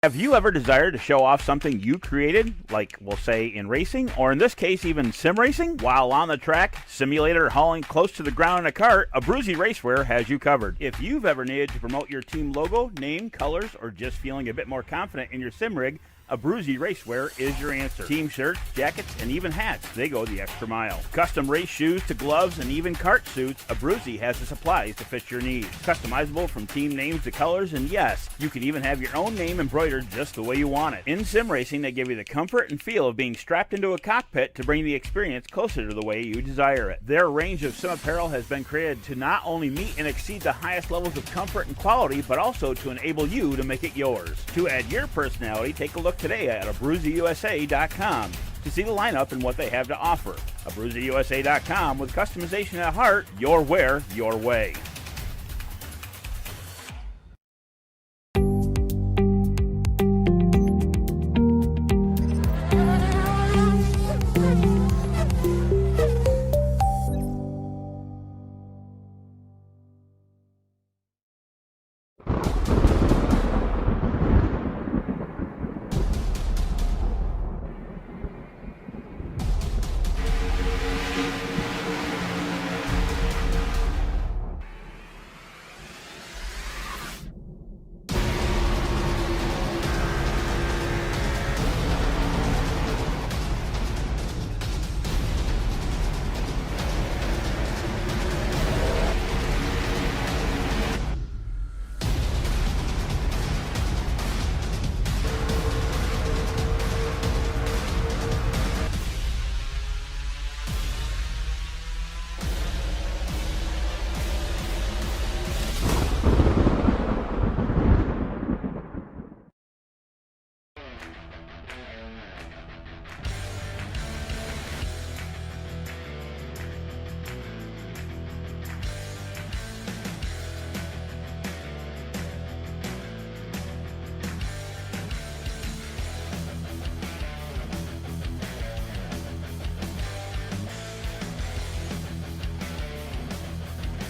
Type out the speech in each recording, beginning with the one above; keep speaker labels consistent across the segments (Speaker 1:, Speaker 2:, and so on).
Speaker 1: Have you ever desired to show off something you created, like we'll say in racing, or in this case even sim racing? While on the track, simulator, hauling close to the ground in a cart, Abruzzi Racewear has you covered. If you've ever needed to promote your team logo, name, colors, or just feeling a bit more confident in your sim rig, Abruzzi Racewear is your answer. Team shirts, jackets, and even hats, they go the extra mile. Custom race shoes to gloves and even cart suits, Abruzzi has the supplies to fit your needs. Customizable from team names to colors, and yes, you can even have your own name embroidered just the way you want it. In sim racing, they give you the comfort and feel of being strapped into a cockpit to bring the experience closer to the way you desire it. Their range of sim apparel has been created to not only meet and exceed the highest levels of comfort and quality, but also to enable you to make it yours. To add your personality, take a look today at AbruzziUSA.com to see the lineup and what they have to offer. AbruzziUSA.com, with customization at heart, your wear, your way.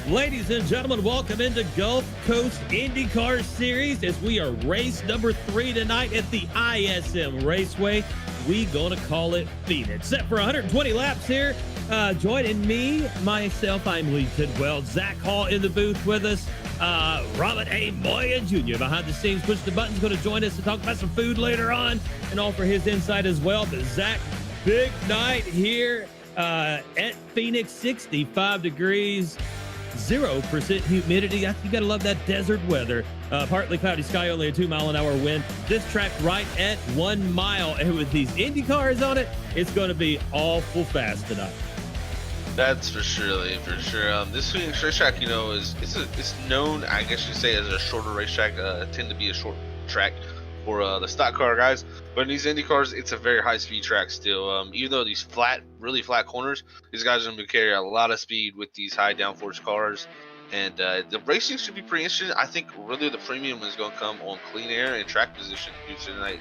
Speaker 2: Ladies and gentlemen, welcome into Gulf Coast IndyCar Series as we are race number 3 tonight at the ISM Raceway. We gonna call it Phoenix. Set for 120 laps here. Joining me, myself, I'm Lee Tidwell. Zach Hall in the booth with us. Robert A. Moya Jr. behind the scenes, push the buttons, going to join us to talk about some food later on and offer his insight as well. But Zach, big night here at Phoenix, 65 degrees. 0% humidity. You got to love that desert weather. Partly cloudy sky, only a 2-mile-an-hour wind. This track right at 1 mile. And with these Indy cars on it, it's going to be awful fast tonight.
Speaker 3: That's for sure, Lee, for sure. This Phoenix racetrack, you know, it's known, I guess you'd say, as a shorter racetrack. Tend to be a short track for the stock car guys. But in these Indy cars, it's a very high-speed track still. Even though these really flat corners, these guys are going to carry a lot of speed with these high downforce cars. And the racing should be pretty interesting. I think really the premium is going to come on clean air and track position. Tonight,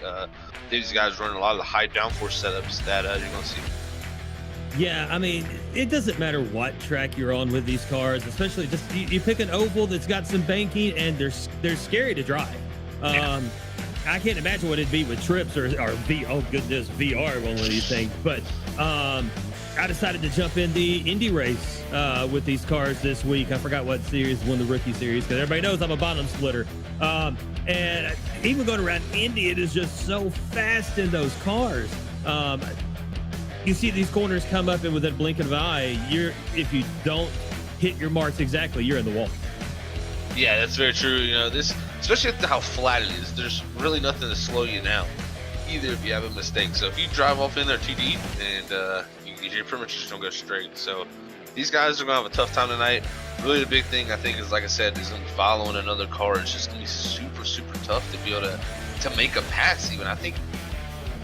Speaker 3: these guys running a lot of the high downforce setups that you're going to see.
Speaker 2: Yeah, I mean, it doesn't matter what track you're on with these cars, especially just you pick an oval that's got some banking and they're scary to drive. I can't imagine what it'd be with trips or VR on one of these things. But I decided to jump in the Indy race with these cars this week. I forgot what series won the rookie series because everybody knows I'm a bottom splitter. And even going around Indy, it is just so fast in those cars. You see these corners come up, and with a blink of an eye, if you don't hit your marks exactly, you're in the wall.
Speaker 3: Yeah, that's very true. You know, this, especially with how flat it is, there's really nothing to slow you down, either if you have a mistake. So if you drive off in there too deep, and you're pretty much just gonna go straight. So these guys are gonna have a tough time tonight. Really, the big thing I think is, like I said, is gonna be following another car. It's just gonna be super, super tough to be able to make a pass. Even I think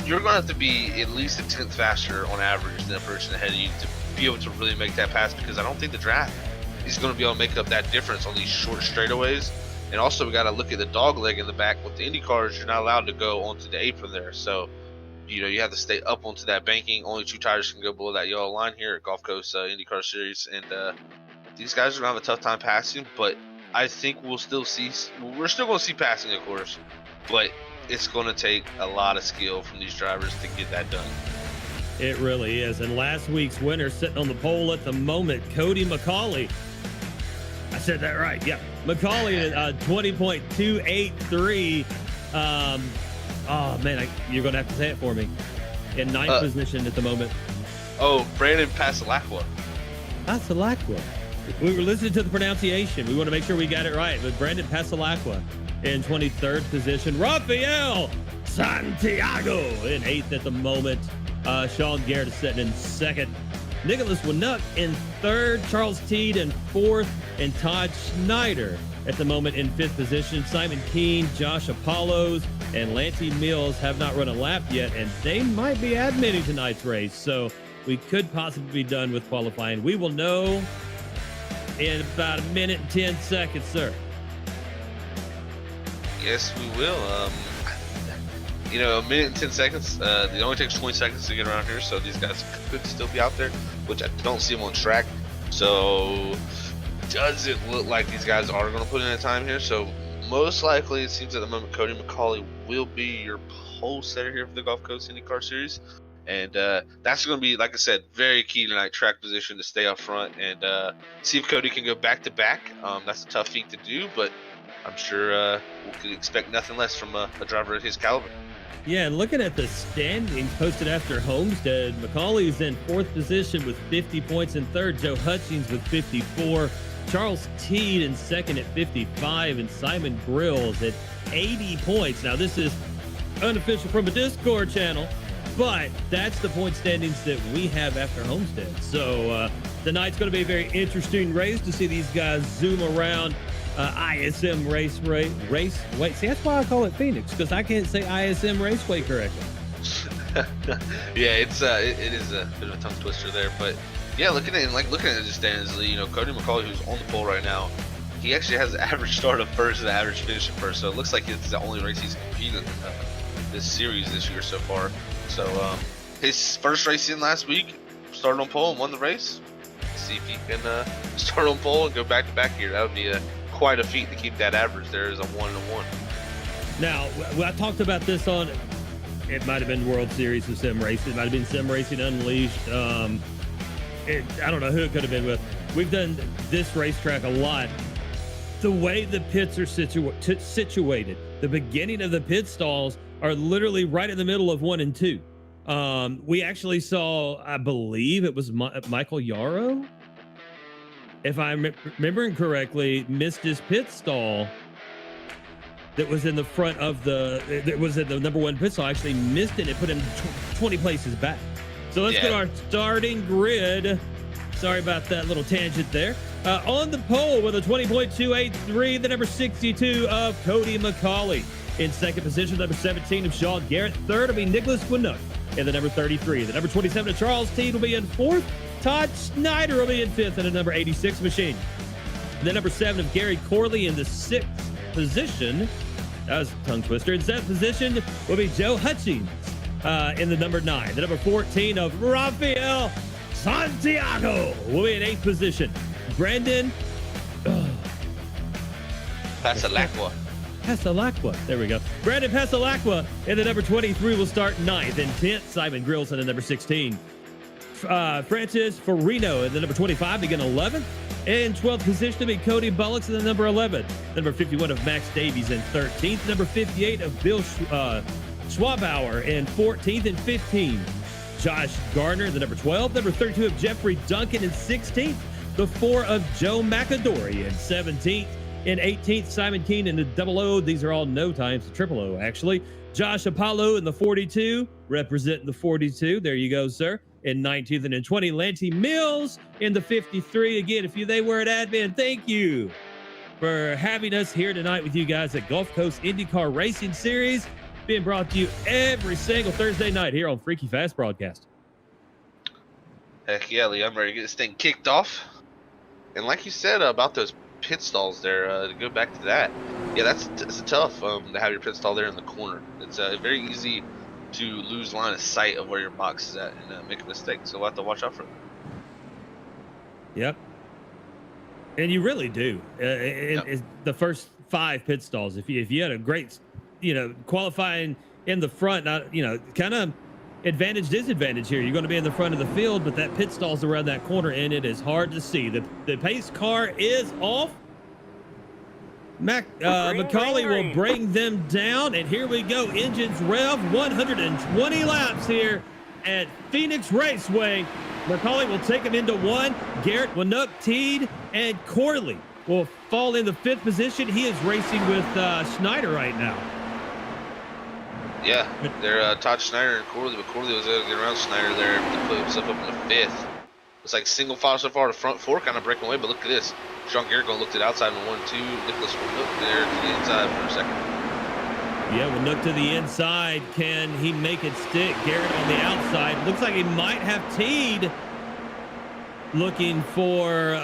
Speaker 3: you're gonna have to be at least a tenth faster on average than the person ahead of you to be able to really make that pass, because I don't think the draft is going to be able to make up that difference on these short straightaways. And also, we got to look at the dog leg in the back. With the Indy cars, you're not allowed to go onto the apron there. So, you know, you have to stay up onto that banking. Only 2 tires can go below that yellow line here at Gulf Coast IndyCar Series. And these guys are going to have a tough time passing. But I think we're still going to see passing, of course. But it's going to take a lot of skill from these drivers to get that done.
Speaker 2: It really is. And last week's winner sitting on the pole at the moment, Cody McCauley. I said that right. Yeah. McCauley at 20.283. Oh, man, you're going to have to say it for me. In ninth position at the moment.
Speaker 3: Oh, Brandon Pasalacqua.
Speaker 2: Pasalacqua. We were listening to the pronunciation. We want to make sure we got it right. But Brandon Pasalacqua in 23rd position. Rafael Santiago in 8th at the moment. Sean Garrett is sitting in 2nd. Nicholas Winuk in 3rd. Charles Teed in 4th. And Todd Schneider at the moment in 5th position. Simon Keene, Josh Apollos, and Lanty Mills have not run a lap yet, and they might be admitting tonight's race. So we could possibly be done with qualifying. We will know in about a minute and 10 seconds, sir.
Speaker 3: Yes, we will. A minute and 10 seconds. It only takes 20 seconds to get around here, so these guys could still be out there, which I don't see them on track. So doesn't look like these guys are going to put in a time here. So most likely, it seems at the moment, Cody McCauley will be your pole setter here for the Gulf Coast IndyCar Series. And that's going to be, like I said, very key tonight, track position to stay up front and see if Cody can go back-to-back. That's a tough feat to do, but I'm sure we could expect nothing less from a driver of his caliber.
Speaker 2: Yeah, and looking at the standings posted after Homestead, McCauley's in 4th position with 50 points in 3rd. Joe Hutchings with 54. Charles Teed in 2nd at 55. And Simon Grills at 80 points. Now, this is unofficial from a Discord channel, but that's the point standings that we have after Homestead. So tonight's going to be a very interesting race to see these guys zoom around ISM Raceway. Wait, see, that's why I call it Phoenix, because I can't say ISM Raceway correctly.
Speaker 3: Yeah, it is a bit of a tongue twister there, but yeah, looking at the standings, Cody McCauley, who's on the pole right now, he actually has the average start of first and the average finish of first, so it looks like it's the only race he's competed in this series this year so far. So his first race in last week, started on pole and won the race. Let's see if he can start on pole and go back to back here. That would be quite a feat to keep that average there as a 1-1.
Speaker 2: Now, I talked about this on, it might have been World Series of Sim Racing. It might have been Sim Racing Unleashed. I don't know who it could have been with. We've done this racetrack a lot. The way the pits are situated, the beginning of the pit stalls are literally right in the middle of 1 and 2. We actually saw, I believe it was Michael Yarrow, if I'm remembering correctly, missed his pit stall that was in the front of that was at the number 1 pit stall. Actually missed it. It put him 20 places back. So let's get our starting grid. Sorry about that little tangent there. On the pole with a 20.283, the number 62 of Cody McCauley. In 2nd position, number 17 of Sean Garrett. 3rd will be Nicholas Winuk in the number 33. The number 27 of Charles Teed will be in 4th. Todd Schneider will be in 5th in a number 86 machine. The number 7 of Gary Corley in the 6th position. That was a tongue twister. In 7th position will be Joe Hutchings in the number 9. The number 14 of Rafael Santiago will be in 8th position. Brandon
Speaker 3: Pasalacqua.
Speaker 2: There we go. Brandon Pasalacqua in the number 23 will start 9th. In 10th, Simon Grills in the number 16. Francis Farino in the number 25 begin 11th. In 12th position to be Cody Bullocks in the number 11. Number 51 of Max Davies in 13th. Number 58 of Bill Schwabauer in 14th and 15th. Josh Gardner in the number 12. Number 32 of Jeffrey Duncan in 16th. The 4 of Joe McAdory in 17th. In 18th, Simon Keene in the 00. These are all no times, the 000 actually. Josh Apollo in the 42, representing the 42. There you go, sir. In 19th and in 20, Lanty Mills in the 53. Again, if they were at admin, thank you for having us here tonight with you guys at Gulf Coast IndyCar Racing Series, being brought to you every single Thursday night here on Freaky Fast Broadcast.
Speaker 3: Heck yeah, Lee, I'm ready to get this thing kicked off. And like you said about those pit stalls there, to go back to that, yeah, it's tough to have your pit stall there in the corner. It's very easy to lose line of sight of where your box is at and make a mistake, so we'll have to watch out for that.
Speaker 2: Yep. And you really do. The first 5 pit stalls, if you had a great qualifying in the front, not, kind of advantage, disadvantage here. You're going to be in the front of the field, but that pit stall's around that corner, and it is hard to see. The pace car is off. Macaulay will bring them down, and here we go. Engines rev, 120 laps here at Phoenix Raceway. Macaulay will take him into one. Garrett, Winook, Teed, and Corley will fall in the 5th position. He is racing with Schneider right now.
Speaker 3: Yeah, they're Todd Schneider and Corley, but Corley was able to get around Schneider there to put himself up in the 5th. It's like single file so far. The front 4 kind of breaking away, but look at this. Sean Garrett going to look to the outside in 1-2. Nicholas Winook there to the inside for a second.
Speaker 2: Yeah, Winook to the inside. Can he make it stick? Garrett on the outside. Looks like he might have Teed looking for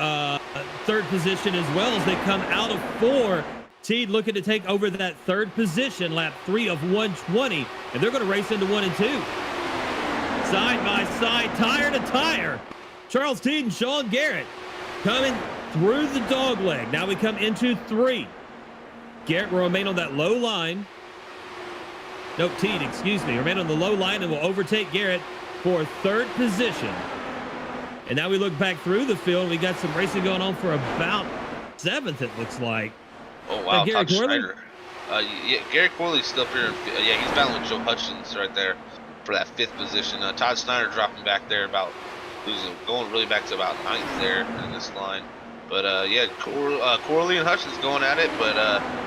Speaker 2: 3rd position as well as they come out of 4. Teed looking to take over that 3rd position, lap 3 of 120, and they're going to race into 1 and 2. Side by side, tire to tire. Charles Teed and Sean Garrett coming through the dog leg. Now we come into 3. Garrett will remain on that low line. No, Teed, excuse me, remain on the low line and will overtake Garrett for 3rd position. And now we look back through the field. We got some racing going on for about 7th, it looks like.
Speaker 3: Oh, wow,
Speaker 2: Garrett
Speaker 3: Todd
Speaker 2: Corley?
Speaker 3: Schneider. Yeah, Garrett Corley's still up here. Yeah, he's battling with Joe Hutchins right there for that 5th position. Todd Schneider dropping back there going really back to about 9th there in this line. But yeah, Corley and Hutchins going at it, but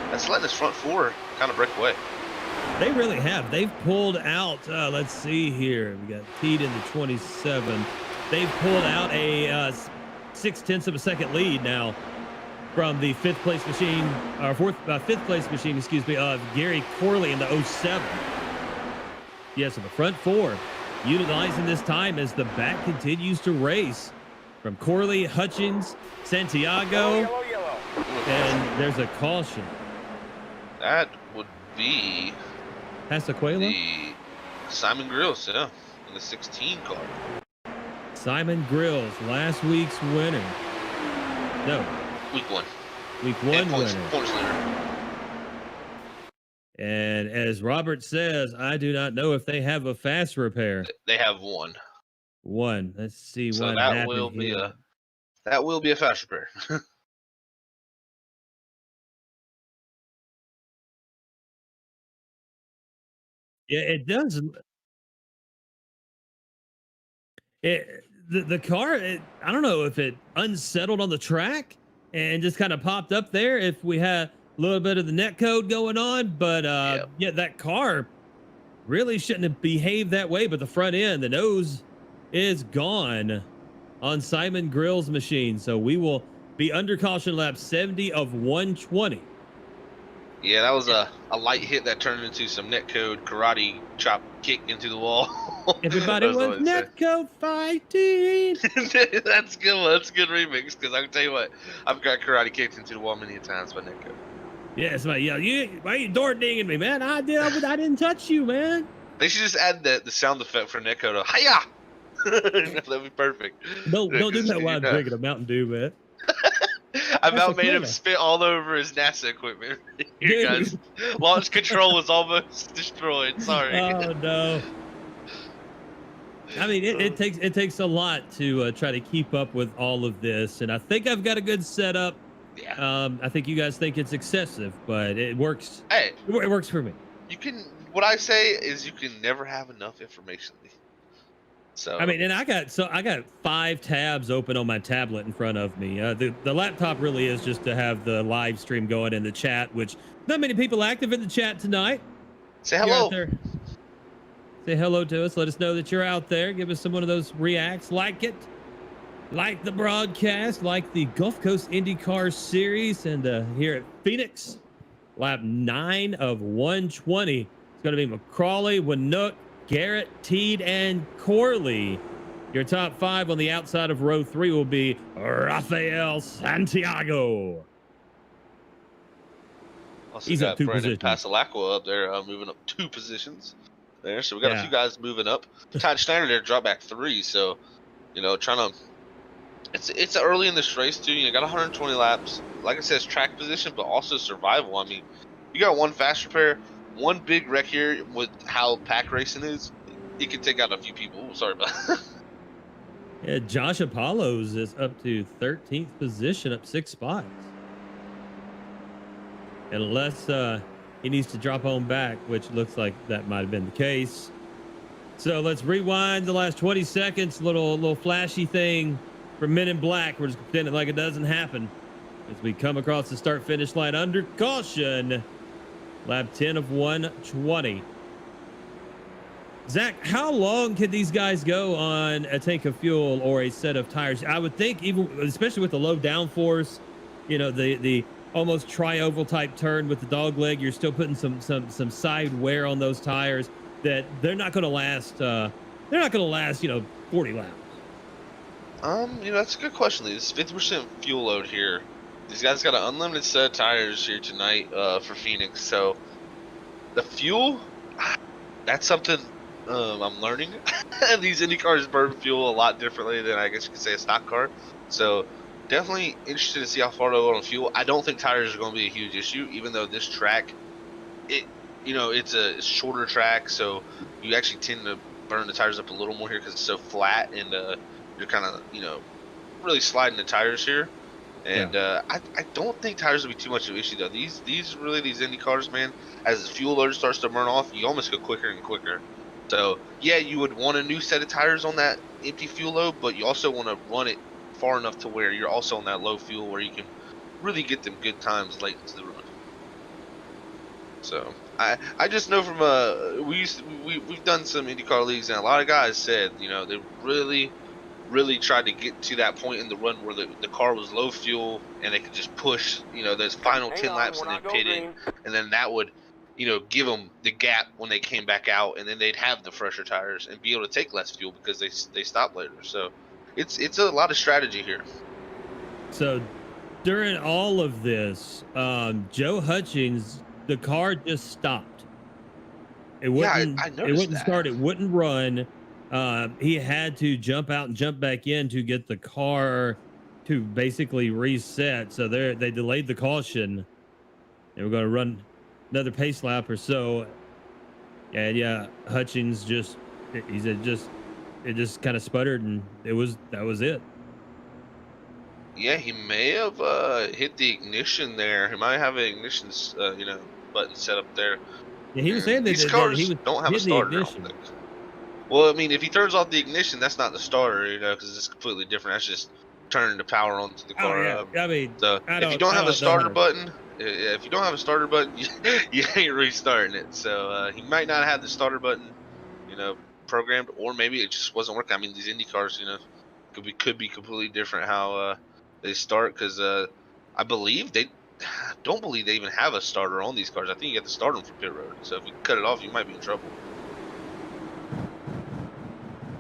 Speaker 3: that's letting this front 4 kind of break away.
Speaker 2: They really have. They've pulled out, let's see here. We got Teed in the 27. They've pulled out a 0.6 of a second lead now from the 5th place machine, or 5th place machine, excuse me, of Gary Corley in the 07. Yes, so the front 4 utilizing this time as the back continues to race from Corley, Hutchins, Santiago,
Speaker 4: Yellow.
Speaker 2: and there's a caution.
Speaker 3: That would be
Speaker 2: Pasaquela?
Speaker 3: the Simon Grills, yeah, in the 16 car.
Speaker 2: Simon Grills, last week's winner. No,
Speaker 3: Week 1.
Speaker 2: week 1
Speaker 3: And points
Speaker 2: winner.
Speaker 3: leader.
Speaker 2: And as Robert says, I do not know if they have a fast repair.
Speaker 3: They have 1.
Speaker 2: 1. Let's see
Speaker 3: So
Speaker 2: what
Speaker 3: that
Speaker 2: happened
Speaker 3: will be
Speaker 2: here.
Speaker 3: a fast repair.
Speaker 2: Yeah, it does. The car, I don't know if it unsettled on the track and just kind of popped up there. If we had a little bit of the net code going on, but yeah, that car really shouldn't have behaved that way. But the front end, the nose is gone on Simon Grill's machine. So we will be under caution lap 70 of 120.
Speaker 3: Yeah, that was a light hit that turned into some netcode karate chop kick into the wall.
Speaker 2: Everybody was netcode fighting.
Speaker 3: That's a good one. That's a good remix, because I can tell you what, I've got karate kicked into the wall many times by netcode.
Speaker 2: Yeah, somebody yell, why are you door dinging me, man? I didn't touch you, man.
Speaker 3: They should just add the sound effect for netcode. Hiya! That'd be perfect.
Speaker 2: Don't do that while I'm drinking a Mountain Dew, man.
Speaker 3: I about made him spit all over his NASA equipment. Here, guys. Launch control was almost destroyed. Sorry.
Speaker 2: Oh no. I mean, it takes a lot to try to keep up with all of this, and I think I've got a good setup.
Speaker 3: Yeah.
Speaker 2: I think you guys think it's excessive, but it works.
Speaker 3: Hey,
Speaker 2: it works for me.
Speaker 3: you can. What I say is, you can never have enough information. So
Speaker 2: I mean, and I got 5 tabs open on my tablet in front of me. The laptop really is just to have the live stream going in the chat, which not many people active in the chat tonight.
Speaker 3: say
Speaker 2: You're
Speaker 3: hello.
Speaker 2: out there. Say hello to us. Let us know that you're out there. Give us some one of those reacts. Like it. Like the broadcast. Like the Gulf Coast IndyCar Series. And here at Phoenix, lap 9 of 120. It's going to be McCrawley, Winook, Garrett, Teed, and Corley. Your top 5 on the outside of row 3 will be Rafael Santiago.
Speaker 3: Also
Speaker 2: He's
Speaker 3: got
Speaker 2: up 2
Speaker 3: Brandon
Speaker 2: positions.
Speaker 3: Pasalacqua up there, moving up 2 positions there. So we got
Speaker 2: Yeah.
Speaker 3: a few guys moving up. Todd Schneider there dropped back 3. So, trying to. It's early in this race too. You got 120 laps. Like I said, it's track position, but also survival. I mean, you got 1 fast repair. one big wreck here with how pack racing is, it could take out a few people. Ooh, sorry about that.
Speaker 2: Yeah, Josh Apollos is up to 13th position, up 6 spots. Unless he needs to drop on back, which looks like that might have been the case. So let's rewind the last 20 seconds. Little flashy thing from Men in Black. We're just pretending like it doesn't happen as we come across the start-finish line under caution. Lap 10 of 120. Zach, how long can these guys go on a tank of fuel or a set of tires? I would think, even especially with the low downforce, the almost tri-oval type turn with the dog leg, you're still putting some side wear on those tires that they're not going to last. They're not going to last, 40 laps.
Speaker 3: That's a good question. It's 50% fuel load here. These guys got an unlimited set of tires here tonight for Phoenix. So the fuel, that's something I'm learning. These Indy cars burn fuel a lot differently than I guess you could say a stock car. So definitely interested to see how far they'll go on fuel. I don't think tires are going to be a huge issue, even though this track, it's a shorter track, so you actually tend to burn the tires up a little more here because it's so flat, and you're kind of really sliding the tires here. And I don't think tires will be too much of an issue though. These Indy cars, man, as the fuel load starts to burn off, you almost go quicker and quicker. So yeah, you would want a new set of tires on that empty fuel load, but you also want to run it far enough to where you're also on that low fuel where you can really get them good times late into the run. So I just know from we've done some IndyCar leagues, and a lot of guys said they really tried to get to that point in the run where the car was low fuel and they could just push those final 10 laps and then pit in, and then that would give them the gap when they came back out, and then they'd have the fresher tires and be able to take less fuel because they stopped later. So it's a lot of strategy here.
Speaker 2: So during all of this, Joe Hutchings, the car just stopped. It wouldn't.
Speaker 3: I
Speaker 2: it wouldn't start. It wouldn't run. He had to jump out and jump back in to get the car to basically reset. So they delayed the caution, and we're going to run another pace lap or so. And yeah, Hutchings he said it just kind of sputtered, and that was it.
Speaker 3: Yeah, he may have hit the ignition there. He might have an ignition, button set up there.
Speaker 2: Yeah, he was saying that
Speaker 3: these cars
Speaker 2: he
Speaker 3: don't have a starter. I don't think. Well, I mean, if he turns off the ignition, that's not the starter, because it's completely different. That's just turning the power onto the car.
Speaker 2: Oh, yeah. I mean,
Speaker 3: so if you don't have a starter button, you ain't restarting it. So he might not have the starter button, programmed, or maybe it just wasn't working. I mean, these Indy cars, could be completely different how they start, because I don't believe they even have a starter on these cars. I think you have to start them for pit road. So if you cut it off, you might be in trouble.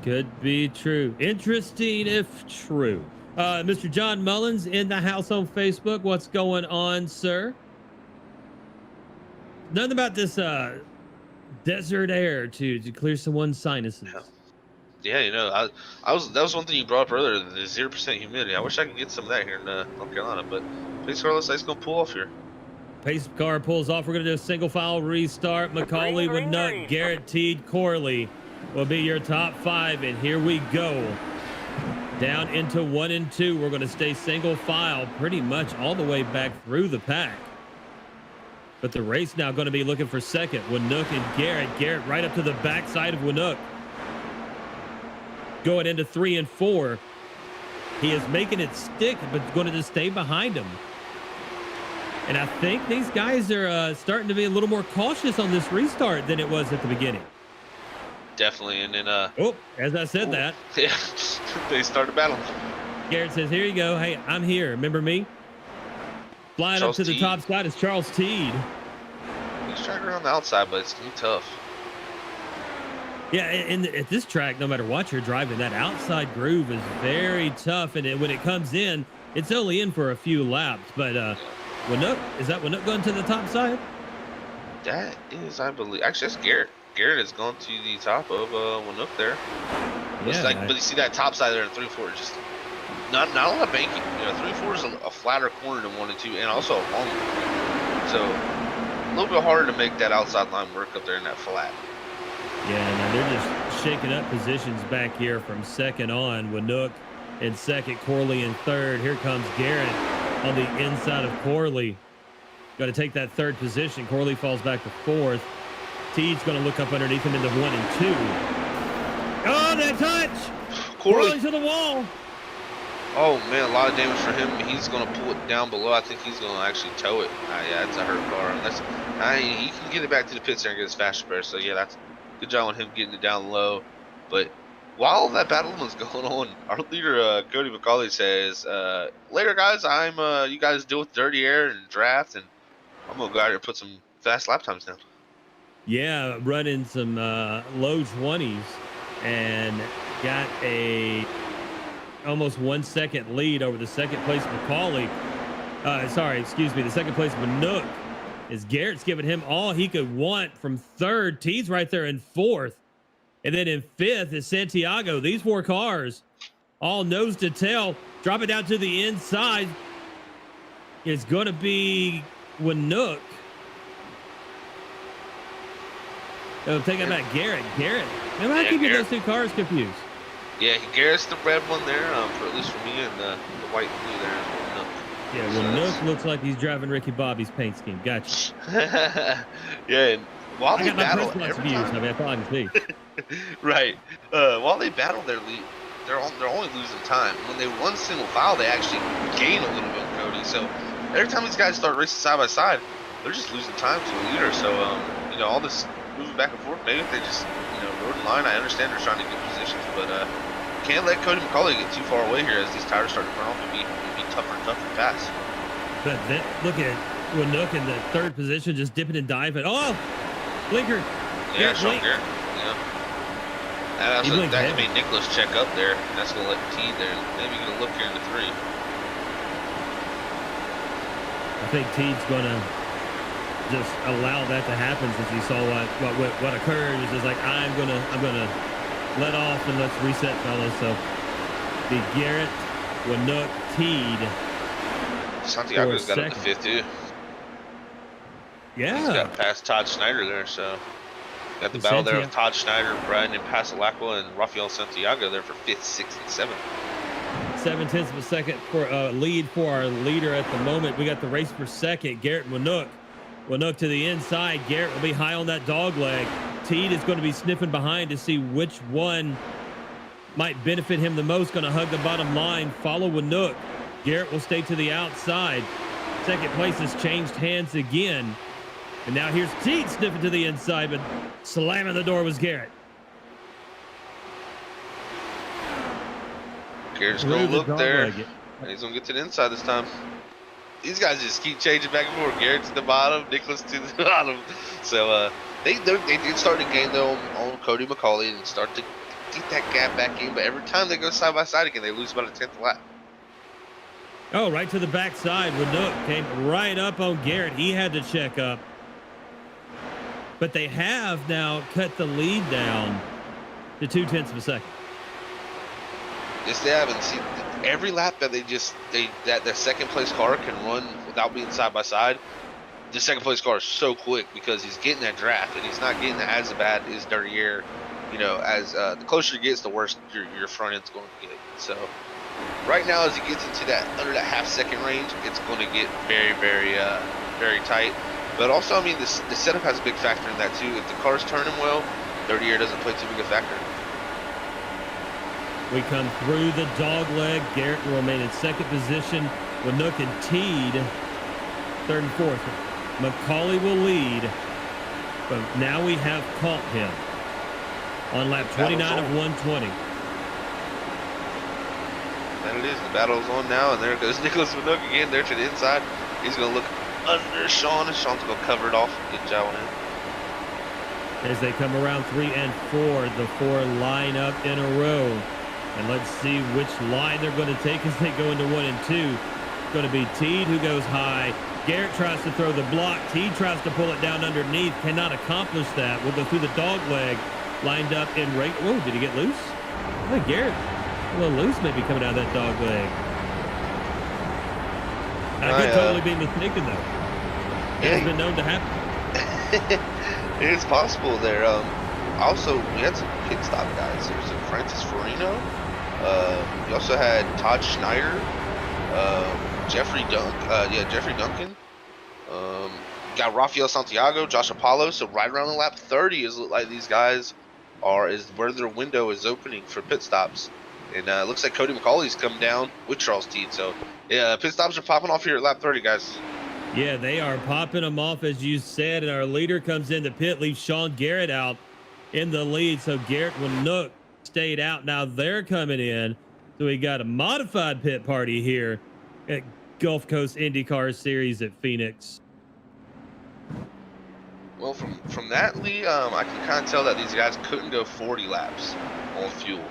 Speaker 2: Could be true. Interesting if true. Mr. John Mullins in the house on Facebook. What's going on, sir? Nothing about this desert air to clear someone's sinuses.
Speaker 3: Yeah, that was one thing you brought up earlier, the 0% humidity. I wish I could get some of that here in North Carolina, but pace car looks like it's going to pull off here.
Speaker 2: Pace car pulls off. We're going to do a single file restart. Macaulay, Winnuck, Garrett, Teed, Corley will be your top 5, and here we go. Down into 1 and 2. We're going to stay single file pretty much all the way back through the pack. But the race now going to be looking for second. Winnuck and Garrett. Garrett right up to the backside of Winnuck. Going into 3 and 4. He is making it stick, but going to just stay behind him. And I think these guys are starting to be a little more cautious on this restart than it was at the beginning.
Speaker 3: Definitely, and then
Speaker 2: as I said that,
Speaker 3: yeah, they started battling.
Speaker 2: Garrett says, "Here you go. Hey, I'm here. Remember me?" Flying up to the top spot is Charles Teed.
Speaker 3: He's trying around the outside, but it's gonna be tough.
Speaker 2: Yeah, and at this track, no matter what you're driving, that outside groove is very tough, and when it comes in, it's only in for a few laps. But Winnuck going to the top side?
Speaker 3: That is, I believe. Actually, that's Garrett. Garrett has gone to the top of Winnuck there. But you see that top side there in 3-4 just not a lot of banking. 3-4 is a flatter corner than 1 and 2, and also a long one. So little bit harder to make that outside line work up there in that flat.
Speaker 2: Yeah, now they're just shaking up positions back here from second on. Winook in second, Corley in third. Here comes Garrett on the inside of Corley. Got to take that third position. Corley falls back to fourth. Teed's going to look up underneath him into 1 and 2. Oh, that touch! Corley to the wall.
Speaker 3: Oh, man, a lot of damage for him. He's going to pull it down below. I think he's going to actually tow it. Yeah, it's a hurt car. He can get it back to the pits there and get his fast repair. So, yeah, that's good job on him getting it down low. But while that battle was going on, our leader, Cody McCauley, says, later, guys, you guys deal with dirty air and draft, and I'm going to go out here and put some fast lap times down.
Speaker 2: Yeah, running some low 20s and got a almost 1 second lead over the second place McCauley. The second place Manook. As Garrett's giving him all he could want from third. T's right there in fourth. And then in fifth is Santiago. These 4 cars all nose to tail. Drop it down to the inside. It's going to be Winook. Take it back, Garrett. Am I keeping those 2 cars confused?
Speaker 3: Yeah, Garrett's the red one there, for at least for me, and the white and blue there is Winook.
Speaker 2: Yeah, Winook looks like he's driving Ricky Bobby's paint scheme. Gotcha.
Speaker 3: Yeah, and while they battle
Speaker 2: every time, I thought I could see.
Speaker 3: Right. While they battle their lead, they're only losing time. When they run single file, they actually gain a little bit of Cody. So every time these guys start racing side by side, they're just losing time to the leader. So all this moving back and forth, maybe if they just road and line. I understand they're trying to get positions, but can't let Cody McCauley get too far away here as these tires start to burn off and be tougher and tougher fast.
Speaker 2: But then, look at Winook in the third position, just dipping and diving. Oh, blinker.
Speaker 3: Yeah, Sean Garrett. Yeah. That made Nicholas check up there. That's going to let T there. Maybe going to look here in the 3.
Speaker 2: I think Teed's going to just allow that to happen since he saw what occurred. He's just like, I'm gonna let off and let's reset, fellas. So the Garrett, Winook, Teed.
Speaker 3: Santiago's got up to 5th too.
Speaker 2: Yeah.
Speaker 3: He's got past Todd Schneider there, so got the battle there with Todd Schneider, Brian and Pasalacqua, and Rafael Santiago there for 5th, 6th, and 7th.
Speaker 2: 0.7 of a second for lead for our leader at the moment. We got the race for second, Garrett and Winook. Winook to the inside. Garrett will be high on that dog leg. Teed is going to be sniffing behind to see which one might benefit him the most. Going to hug the bottom line. Follow Winook. Garrett will stay to the outside. Second place has changed hands again. And now here's Teed sniffing to the inside, but slamming the door was Garrett.
Speaker 3: Garrett's going to look there. He's going to get to the inside this time. These guys just keep changing back and forth. Garrett to the bottom, Nicholas to the bottom. So they did start to gain though on Cody McCauley and start to get that gap back in. But every time they go side by side again, they lose about a 10th lap.
Speaker 2: Oh, right to the backside. Winook came right up on Garrett. He had to check up. But they have now cut the lead down to 0.2 of a second.
Speaker 3: Yes, they have. And see, every lap that that their second place car can run without being side by side, the second place car is so quick because he's getting that draft and he's not getting as bad as dirty air. As the closer he gets, the worse your front end's going to get. So right now, as he gets into that under that half-second range, it's going to get very, very, very tight. But also, I mean, the setup has a big factor in that too. If the car's turning well, dirty air doesn't play too big a factor.
Speaker 2: We come through the dog leg. Garrett will remain in second position. Winook and Teed, third and fourth. McCauley will lead, but now we have caught him on lap 29 of 120.
Speaker 3: And it is. The battle's on now, and there goes Nicholas Winook again. There to the inside. He's going to look under Sean, and Sean's going to cover it off. Good job on him.
Speaker 2: As they come around 3 and 4, the 4 line up in a row. And let's see which line they're going to take as they go into 1 and 2. It's going to be Teed who goes high. Garrett tries to throw the block. Teed tries to pull it down underneath. Cannot accomplish that. We'll go through the dog leg. Lined up in rate. Whoa, did he get loose? I think Garrett a little loose maybe coming out of that dog leg. I could totally be mistaken though. It has been known to happen.
Speaker 3: It is possible there. Also, we had some pit stop guys. There's a Francis Farino. We also had Todd Schneider, Jeffrey Duncan. Got Rafael Santiago, Josh Apollo. So right around the lap 30 is look like these guys is where their window is opening for pit stops. And it looks like Cody McCauley's come down with Charles Teed. So yeah, pit stops are popping off here at lap 30, guys.
Speaker 2: Yeah, they are popping them off, as you said, and our leader comes in the pit, leaves Sean Garrett out in the lead. So Garrett and Nook stayed out. Now they're coming in. So we got a modified pit party here at Gulf Coast IndyCar Series at Phoenix.
Speaker 3: Well, from that, Lee, I can kind of tell that these guys couldn't go 40 laps on fuel,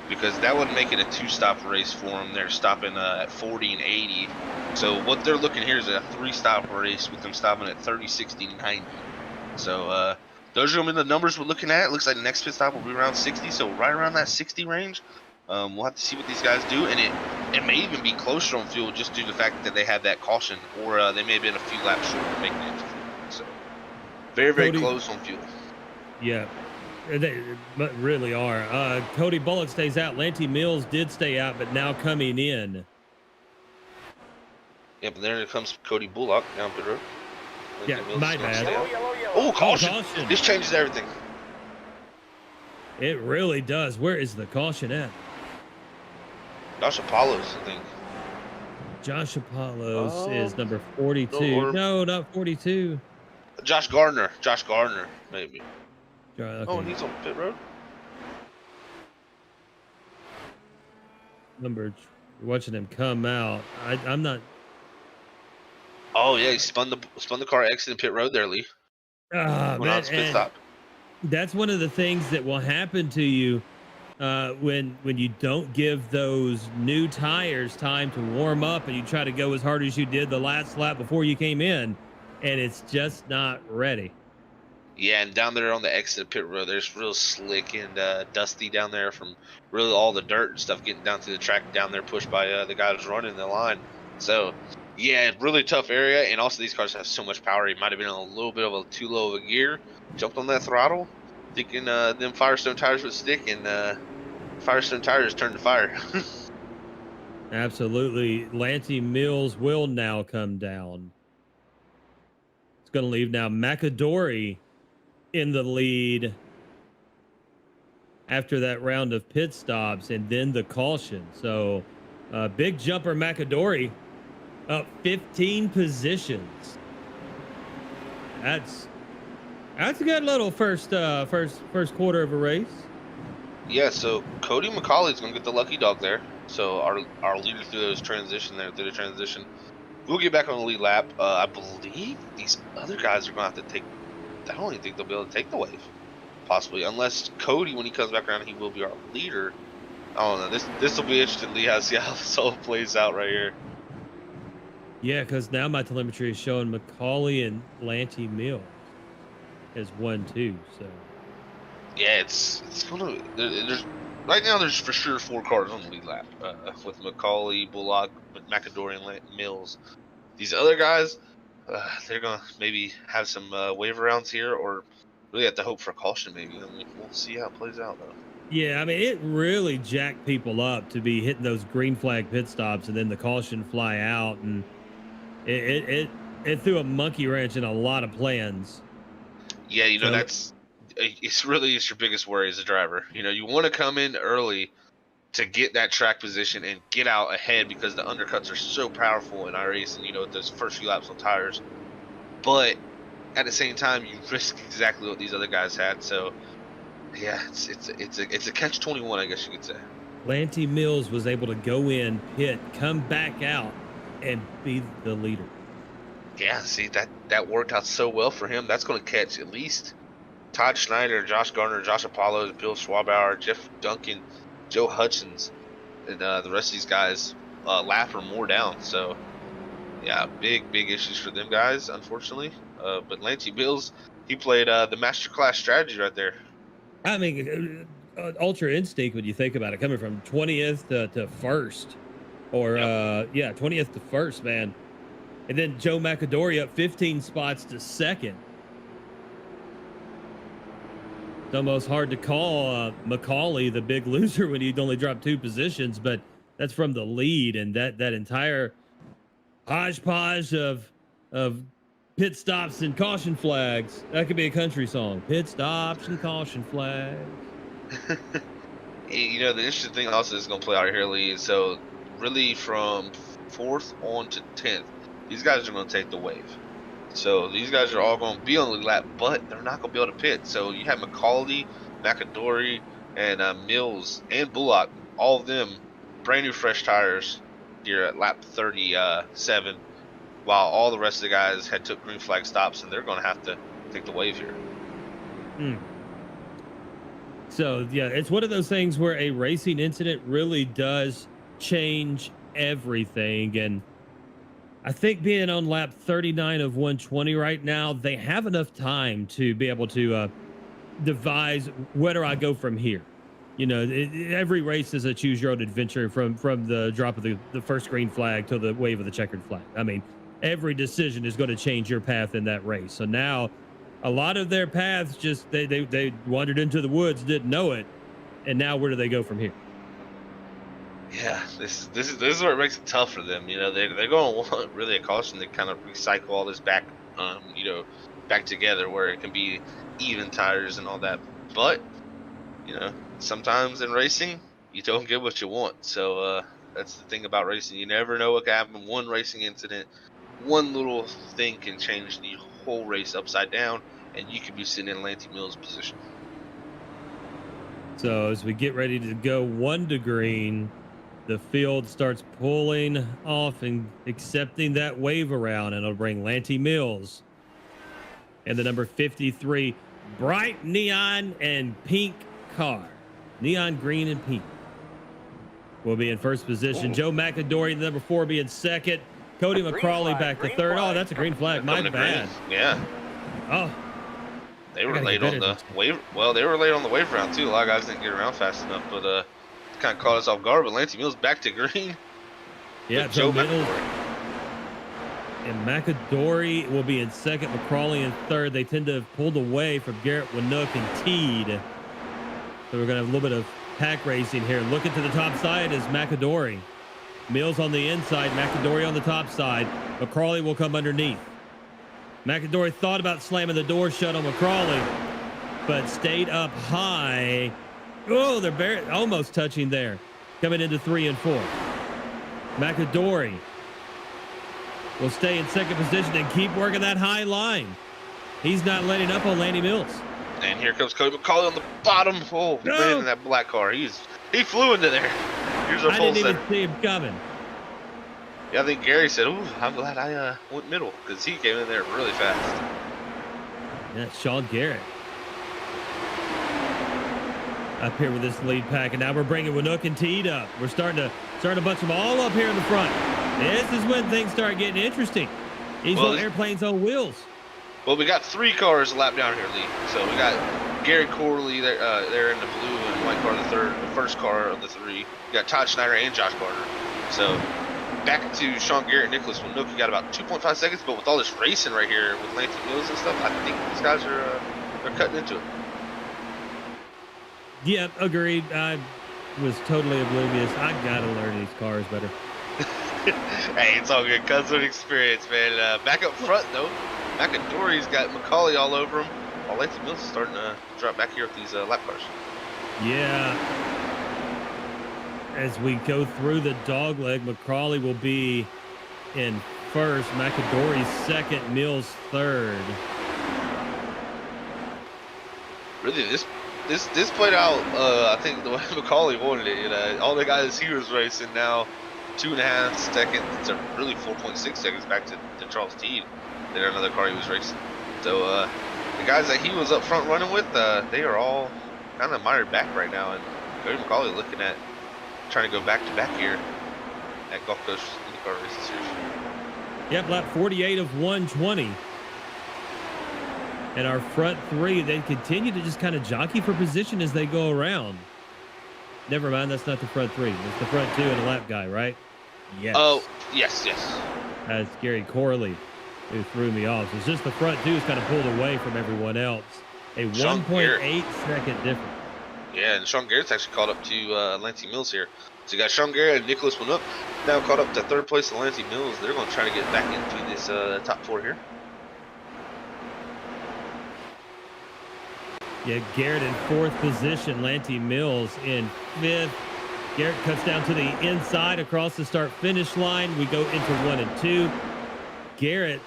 Speaker 3: because that would make it a two-stop race for them. They're stopping at 40 and 80. So what they're looking here is a three-stop race with them stopping at 30, 60, 90. So those are going to be the numbers we're looking at. It looks like the next pit stop will be around 60, so right around that 60 range. We'll have to see what these guys do, and it may even be closer on fuel just due to the fact that they have that caution, or they may have been a few laps short of making it to fuel. So very, very close on fuel.
Speaker 2: Yeah, they really are. Cody Bullock stays out. Lanty Mills did stay out, but now coming in.
Speaker 3: Yeah, but there comes Cody Bullock down pit road.
Speaker 2: Yeah, my bad.
Speaker 3: Oh, caution. This changes everything.
Speaker 2: It really does. Where is the caution at?
Speaker 3: Josh Apollo's, I think.
Speaker 2: Josh Apollo's is number 42. No, not 42.
Speaker 3: Josh Gardner, maybe.
Speaker 2: Okay.
Speaker 3: Oh, he's on pit road.
Speaker 2: You're watching him come out. I'm not.
Speaker 3: Oh yeah, he spun the car exiting pit road there, Lee. Pit stop.
Speaker 2: That's one of the things that will happen to you when you don't give those new tires time to warm up, and you try to go as hard as you did the last lap before you came in, and it's just not ready.
Speaker 3: Yeah, and down there on the exit of pit road, there's real slick and dusty down there from really all the dirt and stuff getting down to the track down there, pushed by the guys running the line. So yeah, really tough area, and also these cars have so much power. He might have been in a little bit of a too low of a gear, jumped on that throttle, thinking them Firestone tires would stick, and Firestone tires turned to fire.
Speaker 2: Absolutely. Lanty Mills will now come down. It's going to leave now McAdory in the lead after that round of pit stops and then the caution. So big jumper McAdory up 15 positions. That's a good little first quarter of a race.
Speaker 3: Yeah, so Cody McCauley's gonna get the lucky dog there. So our leader through the transition. We'll get back on the lead lap. I believe these other guys are gonna have to take. I don't even think they'll be able to take the wave, possibly, unless Cody, when he comes back around, he will be our leader. I don't know. This will be interesting. Lee, see how this all plays out right here.
Speaker 2: Yeah, because now my telemetry is showing McCauley and Lanty Mills as 1-2. So
Speaker 3: yeah, it's gonna. There's right now. There's for sure 4 cars on the lead lap with McCauley, Bullock, McAdory, and Mills. These other guys, they're gonna maybe have some wave rounds here, or really have to hope for a caution. Maybe we'll see how it plays out though.
Speaker 2: Yeah, I mean, it really jacked people up to be hitting those green flag pit stops and then the caution fly out, and it threw a monkey wrench in a lot of plans.
Speaker 3: Yeah, it's really your biggest worry as a driver. You want to come in early to get that track position and get out ahead, because the undercuts are so powerful in iRacing, with those first few laps on tires. But at the same time, you risk exactly what these other guys had. So yeah, it's a catch-21, I guess you could say.
Speaker 2: Lanty Mills was able to go in, pit, come back out, and be the leader.
Speaker 3: Yeah, see, that worked out so well for him. That's going to catch at least Todd Schneider, Josh Gardner, Josh Apollo, Bill Schwabauer, Jeff Duncan, Joe Hutchins, and the rest of these guys lap or more down. So yeah, big issues for them guys, unfortunately. But Lanty Mills, he played the masterclass strategy right there.
Speaker 2: I mean, ultra instinct when you think about it, coming from 20th to first, or 20th to first, man. And then Joe McAdory up 15 spots to second. It's almost hard to call Macaulay the big loser when he'd only dropped 2 positions, but that's from the lead, and that entire hodgepodge of pit stops and caution flags. That could be a country song. Pit stops and caution flags.
Speaker 3: You know, the interesting thing also is going to play out here, Lee. So, really, from 4th on to 10th, these guys are going to take the wave. So, these guys are all going to be on the lead lap, but they're not going to be able to pit. So, you have Macaulay, McAdory, and Mills, and Bullock, all of them brand new fresh tires here at lap 37, while all the rest of the guys had took green flag stops, and they're going to have to take the wave here.
Speaker 2: So, yeah, it's one of those things where a racing incident really does change everything. And I think being on lap 39 of 120 right now, they have enough time to be able to devise where do I go from here. You know, every race is a choose your own adventure from the drop of the first green flag to the wave of the checkered flag. I mean, every decision is going to change your path in that race. So now a lot of their paths just they wandered into the woods, didn't know it, and now where do they go from here?
Speaker 3: Yeah, this is where it makes it tough for them. You know, they're going to want really a caution to kind of recycle all this back, you know, back together where it can be even tires and all that. But you know, sometimes in racing you don't get what you want. So that's the thing about racing. You never know what can happen. One racing incident, one little thing can change the whole race upside down, and you could be sitting in Lanty Mills' position.
Speaker 2: So as we get ready to go 1 to green, the field starts pulling off and accepting that wave around, and it'll bring Lanty Mills and the number 53 bright neon and pink car. Neon green and pink will be in first position. Joe McAdory, the number 4, be in second. Cody McCrawley back to third. Oh, that's a green flag. My bad.
Speaker 3: Yeah.
Speaker 2: Oh.
Speaker 3: They were late on the wave. Well, they were late on the wave round too. A lot of guys didn't get around fast enough, but kind of caught us off guard. But Lanty Mills back to green.
Speaker 2: Yeah, Joe McAdory. And McAdory will be in second. McCrawley in third. They tend to have pulled away from Garrett Winook and Teed. So we're going to have a little bit of pack racing here. Looking to the top side is McAdory. Mills on the inside, McAdory on the top side. McCrawley will come underneath. McAdory thought about slamming the door shut on McCrawley, but stayed up high. Oh, they're almost touching there. Coming into 3 and 4. McAdory will stay in second position and keep working that high line. He's not letting up on Lanty Mills.
Speaker 3: And here comes Cody McCauley on the bottom. Oh,
Speaker 2: no.
Speaker 3: Man, in that black car. He flew into there. Here's our
Speaker 2: I
Speaker 3: full
Speaker 2: didn't
Speaker 3: center.
Speaker 2: even see him coming.
Speaker 3: Yeah, I think Gary said, ooh, I'm glad I went middle, because he came in there really fast.
Speaker 2: Yeah, Sean Garrett up here with this lead pack, and now we're bringing Winook and Teed up. We're starting to bunch them all up here in the front. This is when things start getting interesting. These little airplanes on wheels.
Speaker 3: Well, we got 3 cars lap down here, Lee. So we got Gary Corley there in the blue and white car, the first car of the 3. We got Todd Schneider and Josh Carter. So back to Sean Garrett, Nicholas Winook. You got about 2.5 seconds, but with all this racing right here with Lanty Mills and stuff, I think these guys are they're cutting into it.
Speaker 2: Yeah, agreed. I was totally oblivious. I gotta learn these cars better.
Speaker 3: Hey, it's all good. Comes with experience, man. Back up front, though, McAdory's got McCauley all over him, while Lanty Mills is starting to drop back here with these lap cars.
Speaker 2: Yeah. As we go through the dogleg, McCrawley will be in first, McAdory second, Mills third.
Speaker 3: Really, this played out, I think, the way McCauley wanted it. You know, all the guys he was racing now, 2.5 seconds to really 4.6 seconds back to Charles Teed. Then another car he was racing. So the guys that he was up front running with, they are all kind of mired back right now. And Cody McCauley looking at trying to go back to back here at Gulf Coast IndyCar Races Series.
Speaker 2: Yep, lap 48 of 120. And our front 3, they continue to just kind of jockey for position as they go around. Never mind, that's not the front 3. It's the front 2 and a lap guy, right? Yes.
Speaker 3: Oh, yes.
Speaker 2: That's Gary Corley who threw me off. So it's just the front 2 is kind of pulled away from everyone else. A
Speaker 3: Sean Garrett.
Speaker 2: 1.8-second difference.
Speaker 3: Yeah, and Sean Garrett's actually caught up to Lancey Mills here. So you got Sean Garrett and Nicholas Winook now caught up to third place of Lancey Mills. They're going to try to get back into this top 4 here.
Speaker 2: Yeah, Garrett in 4th position, Lancey Mills in 5th. Garrett cuts down to the inside across the start-finish line. We go into 1 and 2. Garrett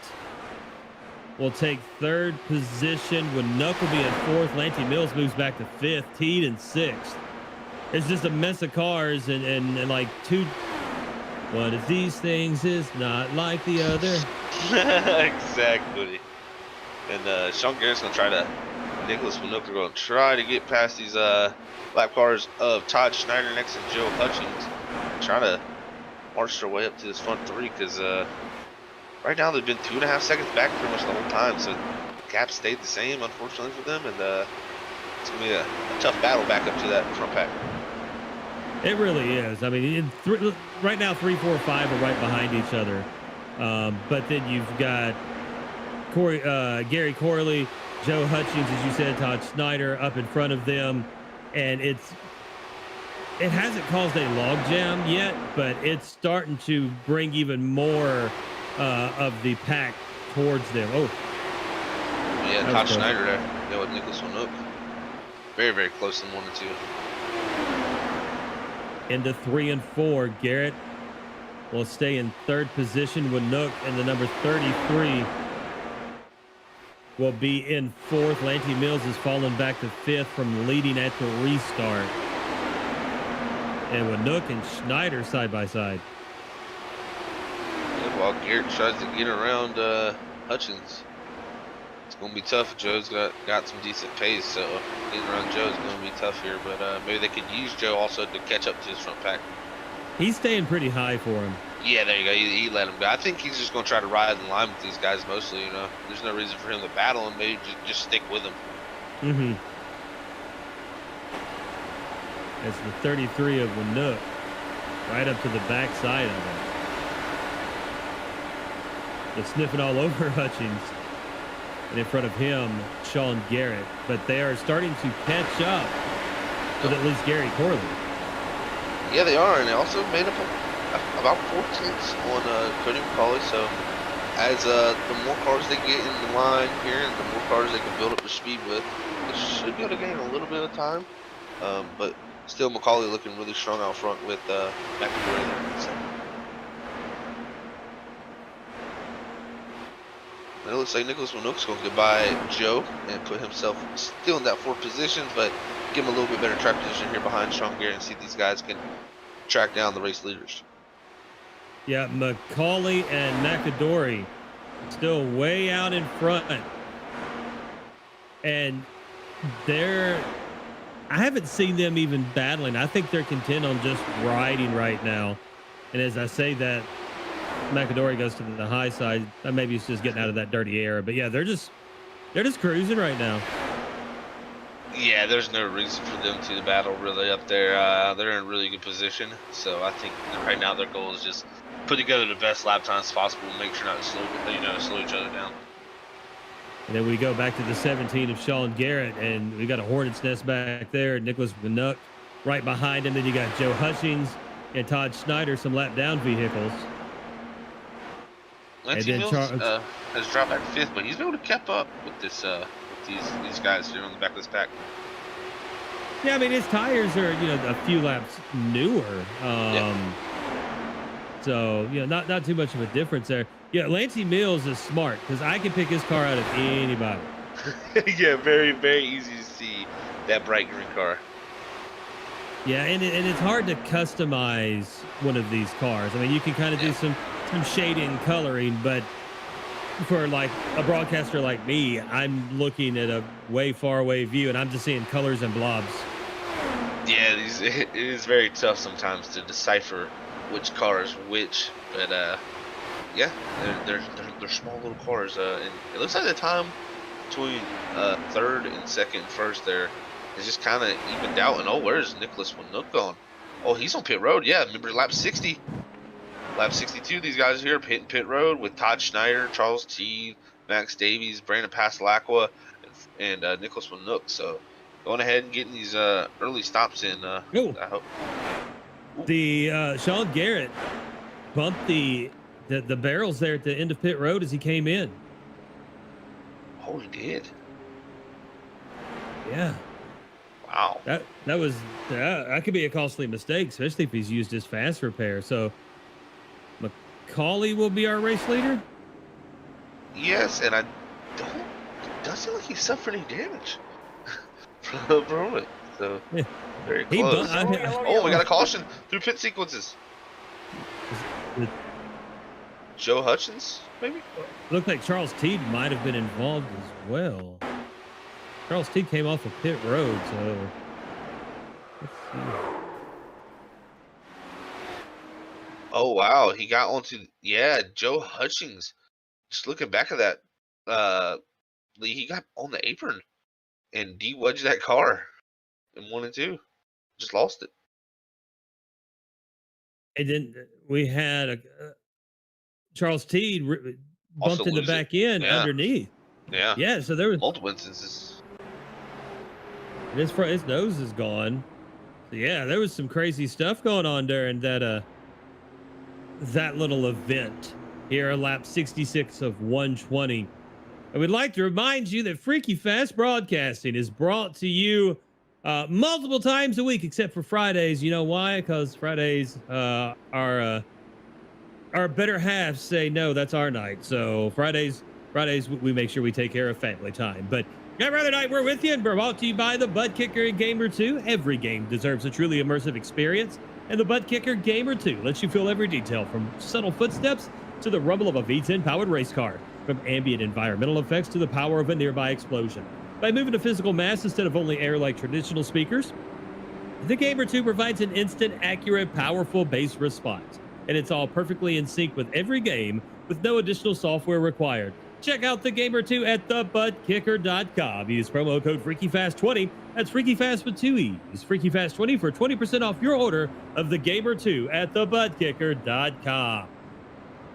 Speaker 2: will take 3rd position. Winook will be in 4th. Lancey Mills moves back to 5th. Teed in 6th. It's just a mess of cars and like one of these things is not like the other.
Speaker 3: Exactly. And Sean Garrett's going to try to, Nicholas Winook are going to try to get past these lap cars of Todd Schneider next and Joe Hutchins. Trying to march their way up to this front 3 because right now they've been 2.5 seconds back pretty much the whole time. So the gap stayed the same, unfortunately for them. And it's going to be a tough battle back up to that front pack.
Speaker 2: It really is. I mean, right now 3, 4, 5 are right behind each other. But then you've got Gary Corley, Joe Hutchins, as you said, Todd Snyder up in front of them. And it hasn't caused a logjam yet, but it's starting to bring even more of the pack towards them. Oh,
Speaker 3: yeah, Todd Schneider there. Yeah, with Nicholas Winook. Very, very close in 1 and 2.
Speaker 2: Into 3 and 4, Garrett will stay in 3rd position. Winook in the number 33 will be in 4th. Lancey Mills has fallen back to 5th from leading at the restart. And Winook and Schneider side by side.
Speaker 3: Yeah, while Garrett tries to get around Hutchins. It's going to be tough. Joe's got some decent pace, so getting around Joe is going to be tough here. But maybe they could use Joe also to catch up to his front pack.
Speaker 2: He's staying pretty high for him.
Speaker 3: Yeah, there you go. He let him go. I think he's just going to try to ride in line with these guys mostly, you know. There's no reason for him to battle him. Maybe just stick with him.
Speaker 2: Mm-hmm. It's the 33 of Winook right up to the back side of him. It's sniffing all over Hutchins. And in front of him, Sean Garrett. But they are starting to catch up with at least Gary Corley.
Speaker 3: Yeah, they are. And they also made up about 4 tenths on Cody McCauley. So as the more cars they get in the line here and the more cars they can build up their speed with, they should be able to gain a little bit of time. But still, McCauley looking really strong out front with McAvoy there. So. It looks like Nicholas Winook's going to get by Joe and put himself still in that 4th position, but give him a little bit better track position here behind Sean Garrett and see if these guys can track down the race leaders.
Speaker 2: Yeah, McCauley and McAdory still way out in front. And I haven't seen them even battling. I think they're content on just riding right now. And as I say that, McAdory goes to the high side. Maybe he's just getting out of that dirty air. But yeah, they're just cruising right now.
Speaker 3: Yeah, there's no reason for them to battle really up there. They're in really good position. So I think right now their goal is just put together the best lap times possible and make sure not to slow each other down.
Speaker 2: And then we go back to the 17 of Sean Garrett, and we got a hornet's nest back there. Nicholas Winook right behind him. Then you got Joe Hutchins and Todd Schneider, some lap down vehicles.
Speaker 3: Lancey Mills has dropped back 5th, but he's been able to keep up with this these guys here on the back of this pack.
Speaker 2: Yeah, I mean his tires are a few laps newer, so not too much of a difference there. Yeah, Lancey Mills is smart because I can pick his car out of anybody.
Speaker 3: Yeah, very very easy to see that bright green car.
Speaker 2: Yeah, and it's hard to customize one of these cars. I mean, you can kind of do some shading and coloring, but for like a broadcaster like me, I'm looking at a way far away view and I'm just seeing colors and blobs.
Speaker 3: Yeah, it is very tough sometimes to decipher which car is which, but yeah, they're small little cars, and it looks like the time between 3rd and 2nd and 1st there is just kind of evened out. And where's Nicholas Winook going? Oh, he's on pit road. Yeah, remember lap 60. Lap 62, these guys here hitting pit road with Todd Schneider, Charles T, Max Davies, Brandon Pasalacqua, and and Nicholas Winook. So going ahead and getting these early stops in. I hope.
Speaker 2: The Sean Garrett bumped the barrels there at the end of pit road as he came in.
Speaker 3: Oh, he did.
Speaker 2: Yeah.
Speaker 3: Wow.
Speaker 2: That was that could be a costly mistake, especially if he's used his fast repair. So McCauley will be our race leader.
Speaker 3: Yes, and it doesn't look like he suffered any damage from it. So very close. We got a caution through pit sequences. Joe Hutchins, maybe?
Speaker 2: Looked like Charles Teed might have been involved as well. Charles Teed came off of pit road, so let's see.
Speaker 3: Oh wow, he got onto Joe Hutchins. Just looking back at that, he got on the apron and de-wedged that car in 1 and 2. Just lost it.
Speaker 2: And then we had Charles Teed bumped in the back end underneath. Yeah. So there was
Speaker 3: multiple instances.
Speaker 2: His nose is gone. So yeah, there was some crazy stuff going on during that little event here at lap 66 of 120. I would like to remind you that Freaky Fast Broadcasting is brought to you multiple times a week, except for Fridays. You know why? Because Fridays our better halves say no, that's our night. So Fridays we make sure we take care of family time. But every other night we're with you, and we're brought to you by the Butt Kicker Gamer 2. Every game deserves a truly immersive experience, and the Butt Kicker Gamer 2 lets you feel every detail, from subtle footsteps to the rumble of a V10 powered race car, from ambient environmental effects to the power of a nearby explosion. By moving to physical mass instead of only air like traditional speakers, the Gamer 2 provides an instant, accurate, powerful bass response, and it's all perfectly in sync with every game with no additional software required. Check out the Gamer 2 at thebuttkicker.com. Use promo code FreakyFast20. That's FreakyFast with 2 E's. FreakyFast20 for 20% off your order of the Gamer 2 at thebuttkicker.com.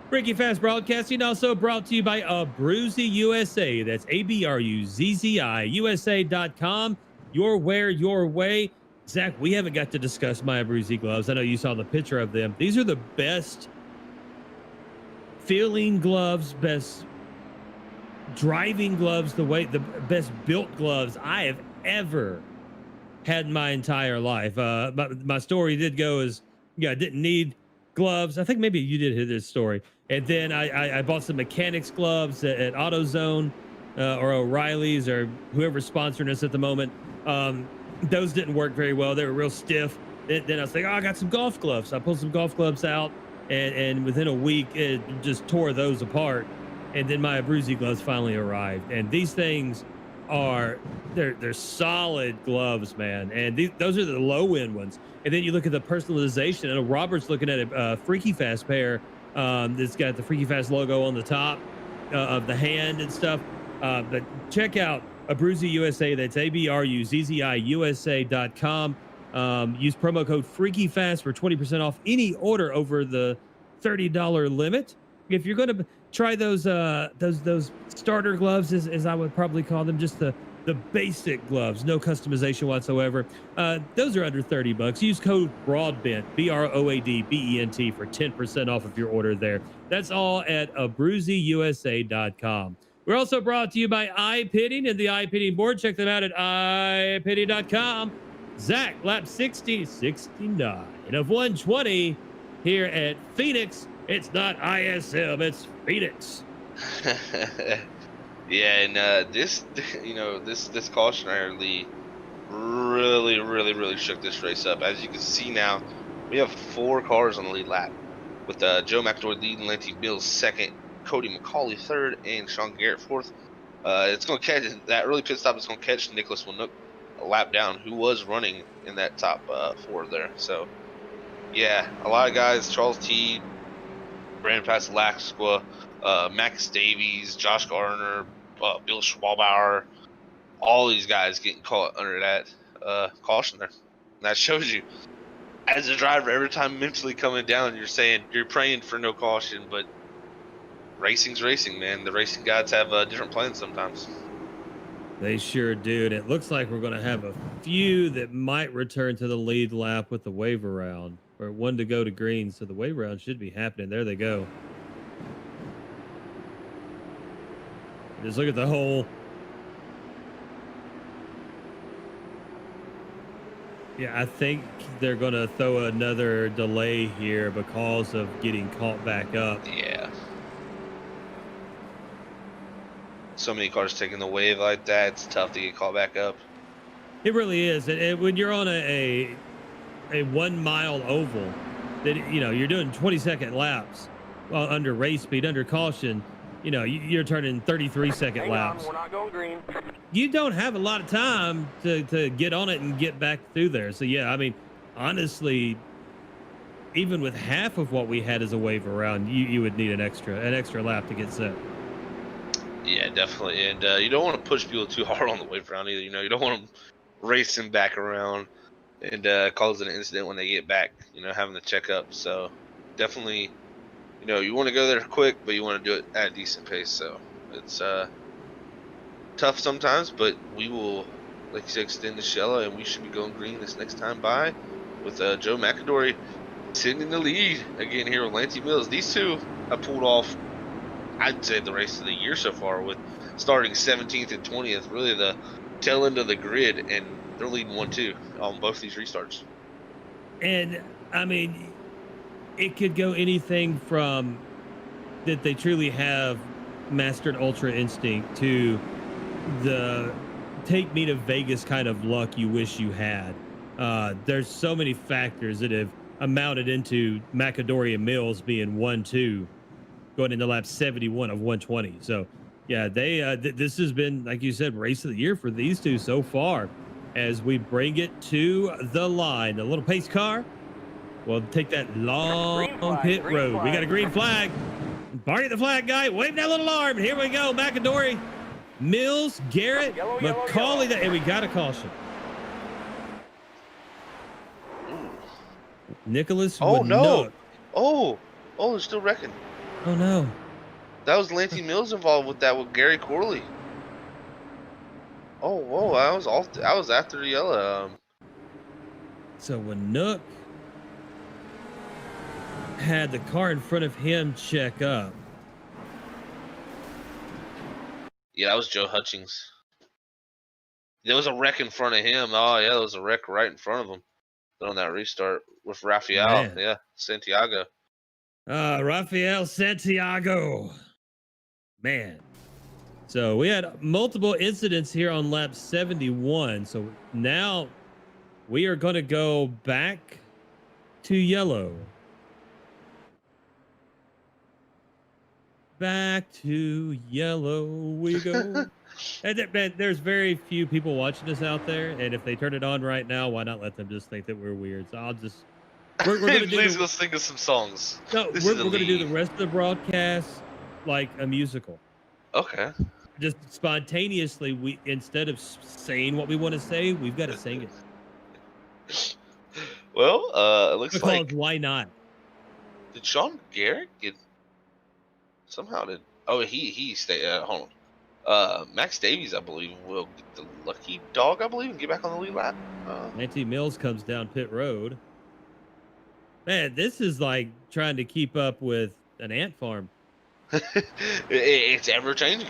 Speaker 2: Freaky Fast Broadcasting also brought to you by Abruzzi USA. That's ABRUZZI USA.com. Your wear, your way. Zach, we haven't got to discuss my Abruzzi gloves. I know you saw the picture of them. These are the best feeling gloves, best driving gloves, the best built gloves I have ever had in my entire life. My story did go as, I didn't need gloves. I think maybe you did hear this story. And then I bought some mechanics gloves at AutoZone or O'Reilly's or whoever's sponsoring us at the moment. Those didn't work very well. They were real stiff. Then I was like, I got some golf gloves. So I pulled some golf gloves out, and within a week, it just tore those apart. And then my Abruzzi gloves finally arrived. And these things they're solid gloves, man. And those are the low end ones. And then you look at the personalization. I know Robert's looking at a Freaky Fast pair that's got the Freaky Fast logo on the top of the hand and stuff. But check out Abruzzi USA. That's ABRUZZI USA.com. Use promo code FreakyFast for 20% off any order over the $30 limit. If you're going to try those starter gloves, as I would probably call them, just the basic gloves, no customization whatsoever. Those are under $30. Use code BROADBENT, BROADBENT, for 10% off of your order there. That's all at AbruzziUSA.com. We're also brought to you by iPitting and the iPitting board. Check them out at iPitting.com. Zach, lap 69 of 120 here at Phoenix. It's not ISM, it's Phoenix.
Speaker 3: Yeah, and this cautionary lead really shook this race up. As you can see now, we have 4 cars on the lead lap, with Joe McAdory leading, Lanty Mills second, Cody McCauley third, and Sean Garrett fourth. It's going to catch that early pit stop. Is going to catch Nicholas Winook a lap down, who was running in that top 4 there. So, yeah, a lot of guys: Charles Teed, Brandon Pasalaxqua, Max Davies, Josh Gardner, Bill Schwabauer, all these guys getting caught under that caution there. And that shows you, as a driver, every time mentally coming down, you're praying for no caution, but racing's racing, man. The racing gods have different plans sometimes.
Speaker 2: They sure do. And it looks like we're going to have a few that might return to the lead lap with the wave around, or one to go to green. So the wave around should be happening. There they go. Just look at the hole. Yeah, I think they're going to throw another delay here because of getting caught back up.
Speaker 3: Yeah. So many cars taking the wave like that, it's tough to get caught back up.
Speaker 2: It really is. And when you're on a 1 mile oval, that you're doing 20-second laps under race speed, under caution. You're turning 33-second laps.
Speaker 4: We're not going green.
Speaker 2: You don't have a lot of time to get on it and get back through there. So yeah, I mean, honestly, even with half of what we had as a wave around, you would need an extra lap to get set.
Speaker 3: Yeah, definitely. And you don't want to push people too hard on the wave around either. You don't want them racing back around and causing an incident when they get back, having to check up. So definitely, you want to go there quick, but you want to do it at a decent pace. So it's tough sometimes, but we will, like you said, extend the shell, and we should be going green this next time by with Joe McAdory sitting in the lead again here with Lancey Mills. These two have pulled off, I'd say, the race of the year so far, with starting 17th and 20th, really the tail end of the grid, and they're leading 1-2 on both these restarts.
Speaker 2: And I mean, it could go anything from that they truly have mastered ultra instinct to the take me to Vegas kind of luck you wish you had. There's so many factors that have amounted into McAdory and Mills being 1-2 going into lap 71 of 120. So yeah, they this has been, like you said, race of the year for these two so far. As we bring it to the line, the little pace car will take that long pit road. We got a green flag. Barney the flag guy, wave that little arm. Here we go. McAdory, Mills, Garrett, McCauley, and we got a caution. Nicholas.
Speaker 3: Oh no!
Speaker 2: Nook.
Speaker 3: Oh, they're still wrecking.
Speaker 2: Oh no!
Speaker 3: That was Lancey Mills involved with that with Gary Corley. Oh whoa! I was after the yellow.
Speaker 2: So when Nook had the car in front of him check up.
Speaker 3: Yeah, that was Joe Hutchings. There was a wreck in front of him. Oh yeah, there was a wreck right in front of him on that restart with Rafael.
Speaker 2: Man.
Speaker 3: Yeah, Santiago.
Speaker 2: Rafael Santiago. Man. So we had multiple incidents here on lap 71. So now we are going to go back to yellow. Back to yellow we go. And there's very few people watching us out there, and if they turn it on right now, why not let them just think that we're weird? So I'll just we're gonna do
Speaker 3: Please go sing us some songs.
Speaker 2: no, we're gonna do the rest of the broadcast like a musical.
Speaker 3: Okay.
Speaker 2: Just spontaneously, we instead of saying what we want to say, we've got to sing it.
Speaker 3: Well, it looks
Speaker 2: Because
Speaker 3: like
Speaker 2: why not?
Speaker 3: did Sean Garrett get somehow did? Oh, he stayed. Hold on. Max Davies, I believe, will get the lucky dog, I believe, and get back on the lead lap.
Speaker 2: Lancey Mills comes down pit road. Man, this is like trying to keep up with an ant farm.
Speaker 3: It's ever changing.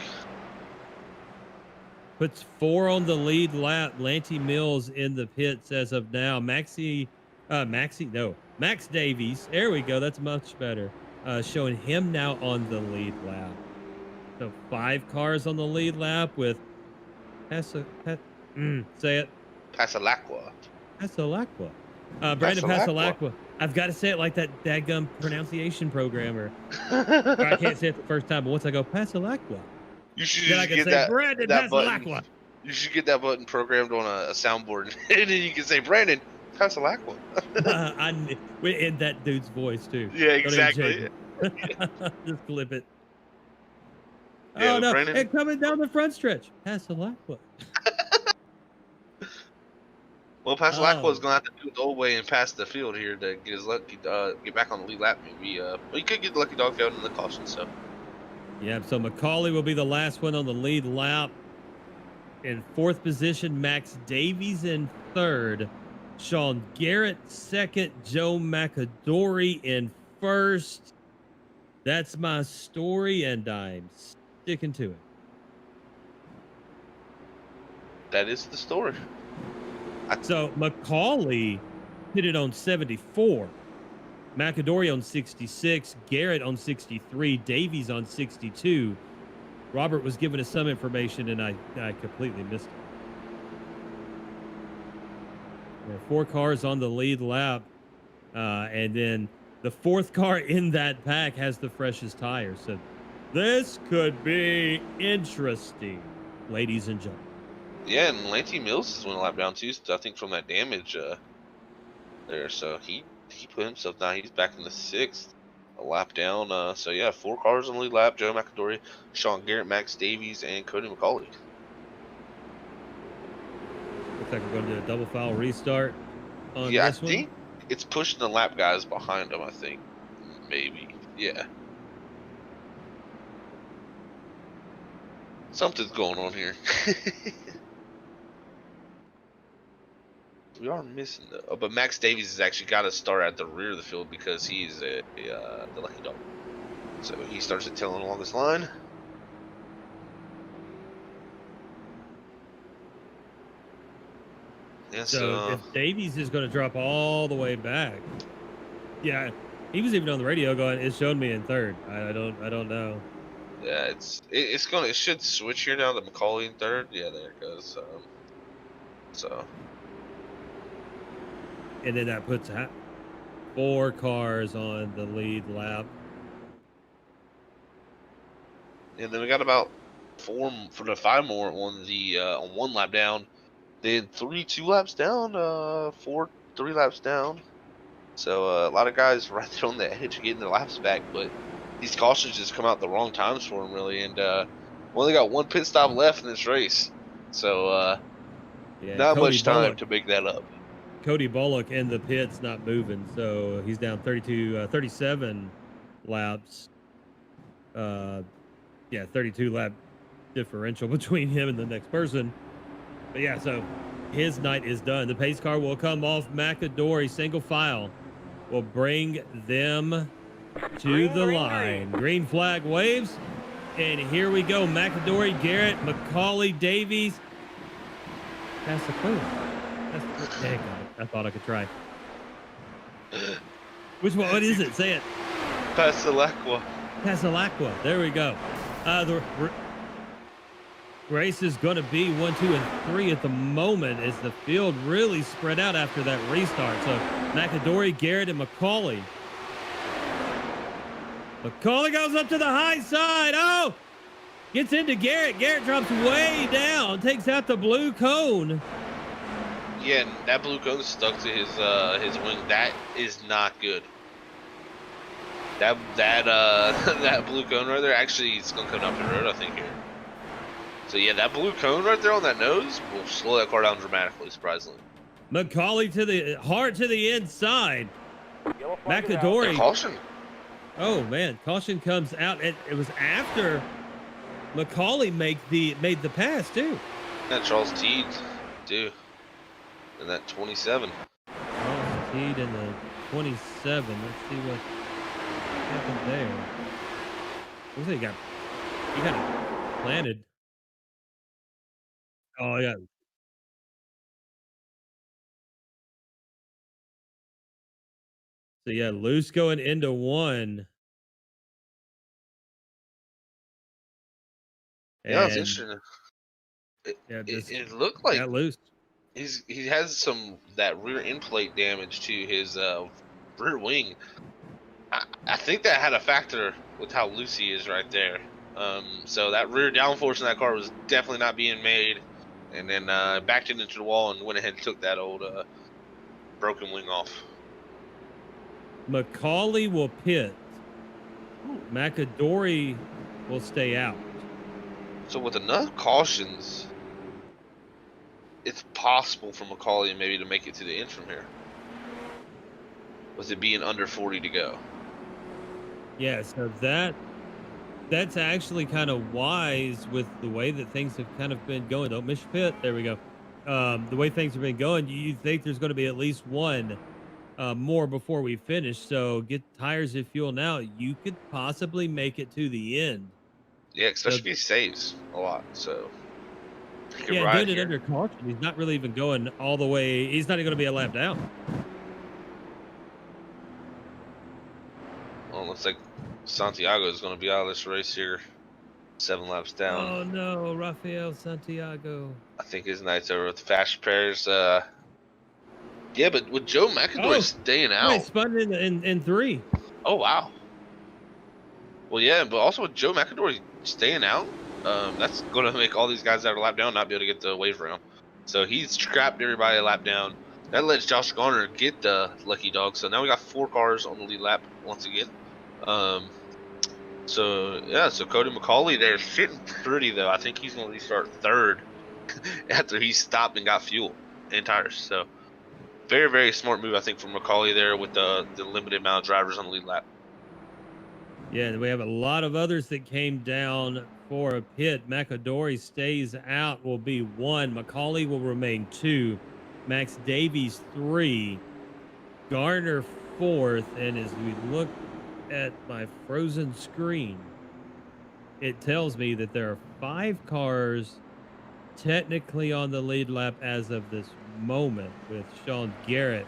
Speaker 2: Puts 4 on the lead lap. Lancey Mills in the pits as of now. Max Davies. There we go. That's much better. Showing him now on the lead lap. So 5 cars on the lead lap with say it.
Speaker 3: Pasalacqua.
Speaker 2: Pasalacqua. Brandon Pasalacqua. I've got to say it like that dadgum pronunciation programmer. I can't say it the first time, but once I go Pasalacqua,
Speaker 3: You should
Speaker 2: then I
Speaker 3: just
Speaker 2: can
Speaker 3: get
Speaker 2: say
Speaker 3: that,
Speaker 2: Brandon
Speaker 3: that
Speaker 2: Pasalacqua.
Speaker 3: button. You should get that button programmed on a soundboard, and then you can say Brandon Pasalacqua.
Speaker 2: In that dude's voice too.
Speaker 3: Yeah,
Speaker 2: Don't even
Speaker 3: exactly.
Speaker 2: change it. Just clip it.
Speaker 3: Yeah,
Speaker 2: Oh no!
Speaker 3: Brandon-
Speaker 2: And coming down the front stretch, Pasalacqua.
Speaker 3: Well, Pasalacqua
Speaker 2: Oh.
Speaker 3: is gonna have to do it the old way and pass the field here to get his lucky, get back on the lead lap. Maybe, well, he could get the lucky dog out in the caution. So,
Speaker 2: Yeah. So McCauley will be the last one on the lead lap. In fourth position, Max Davies in third. Sean Garrett second. Joe McAdory in first. That's my story, and I'm sticking to it.
Speaker 3: That is the story.
Speaker 2: So McCauley hit it on 74. McAdory on 66. Garrett on 63. Davies on 62. Robert was giving us some information, and I completely missed it. There are 4 cars on the lead lap, and then the 4th car in that pack has the freshest tires. So this could be interesting, ladies and gentlemen.
Speaker 3: Yeah, and Lanty Mills is went a lap down too. I think from that damage there, so he put himself down. He's back in the 6th, a lap down. So yeah, 4 cars on the lead lap: Joe McAdory, Sean Garrett, Max Davies, and Cody McCauley.
Speaker 2: Looks like we're going to do a double file restart on
Speaker 3: Yeah,
Speaker 2: this
Speaker 3: I think it's pushing the lap guys behind him. I think maybe. Yeah. Something's going on here. We are missing though. But Max Davies has actually got to start at the rear of the field because he's the lucky dog. So he starts at tailing along this line. Yeah,
Speaker 2: So if Davies is going to drop all the way back, yeah, he was even on the radio going, "It showed me in third." I don't know.
Speaker 3: Yeah, it should switch here now to McCauley in third. Yeah, there it goes. So.
Speaker 2: And then that puts 4 cars on the lead lap.
Speaker 3: And then we got about 5 more on the on 1 lap down. Then 3 2 laps down. 4 3 laps down. So a lot of guys right there on the edge getting their laps back, but these cautions just come out the wrong times for them really. And we only got 1 pit stop left in this race, so
Speaker 2: Yeah,
Speaker 3: not
Speaker 2: Cody
Speaker 3: much time
Speaker 2: Bullock.
Speaker 3: to make that up.
Speaker 2: Cody Bullock in the pit's not moving, so he's down 37 laps. Yeah, 32 lap differential between him and the next person. But yeah, so his night is done. The pace car will come off. McAdory, single file, will bring them to the line. Green flag waves, and here we go. McAdory, Garrett, McCauley, Davies. That's the clue. Dang it. I thought I could try. Which one? What is it? Say it.
Speaker 3: Pasalacqua.
Speaker 2: Pasalacqua. There we go. The race is going to be 1, 2, and 3 at the moment as the field really spread out after that restart. So McAdory, Garrett, and McCauley. McCauley goes up to the high side. Oh! Gets into Garrett. Garrett drops way down. Takes out the blue cone.
Speaker 3: Yeah, and that blue cone stuck to his wing. That is not good. That that blue cone right there, actually, it's gonna come up the road, I think here. So yeah, that blue cone right there on that nose will slow that car down dramatically, surprisingly.
Speaker 2: McCauley to the hard to the inside. McAdory.
Speaker 3: Caution.
Speaker 2: Oh man, caution comes out. It was after McCauley made the pass too.
Speaker 3: That Charles Teed too. And that 27.
Speaker 2: Charles Teed in the 27. Let's see what happened there. Looks like he got it planted. Oh yeah. So yeah, loose going into 1.
Speaker 3: Yeah, it's interesting. It looked like
Speaker 2: got loose.
Speaker 3: he has that rear end plate damage to his rear wing. I think that had a factor with how loose he is right there. So that rear downforce in that car was definitely not being made, and then backed it into the wall and went ahead and took that old broken wing off.
Speaker 2: McCauley will pit. McAdory will stay out.
Speaker 3: So with enough cautions, it's possible for McCauley maybe to make it to the end from here. With it being under 40 to go.
Speaker 2: Yeah, so that That's actually kind of wise with the way that things have kind of been going. Don't miss your pit. There we go. The way things have been going, you think there's going to be at least one more before we finish. So get tires and fuel now. You could possibly make it to the end.
Speaker 3: Yeah,
Speaker 2: So,
Speaker 3: especially if he saves a lot. So he can
Speaker 2: yeah,
Speaker 3: ride
Speaker 2: doing it
Speaker 3: here.
Speaker 2: under caution. He's not really even going all the way. He's not even going to be a lap down.
Speaker 3: Well, it looks like Santiago is going to be out of this race here. 7 laps down.
Speaker 2: Oh no, Rafael Santiago.
Speaker 3: I think his night's over with fast pairs. Yeah, but with Joe McIntyre staying out.
Speaker 2: Wait, spun in 3.
Speaker 3: Oh wow. Well, yeah, but also with Joe McIntyre staying out, that's going to make all these guys that are lap down not be able to get the wave round. So he's scrapped everybody a lap down. That lets Josh Garner get the lucky dog. So now we got 4 cars on the lead lap once again. So yeah, so Cody McCauley there sitting pretty though. I think he's going to restart 3rd after he stopped and got fuel and tires. So very, very smart move I think from McCauley there with the limited amount of drivers on the lead lap.
Speaker 2: Yeah, we have a lot of others that came down for a pit. McAdory stays out, will be 1. McCauley will remain 2. Max Davies 3. Garner 4th. And as we look at my frozen screen, it tells me that there are 5 cars technically on the lead lap as of this moment, with Sean Garrett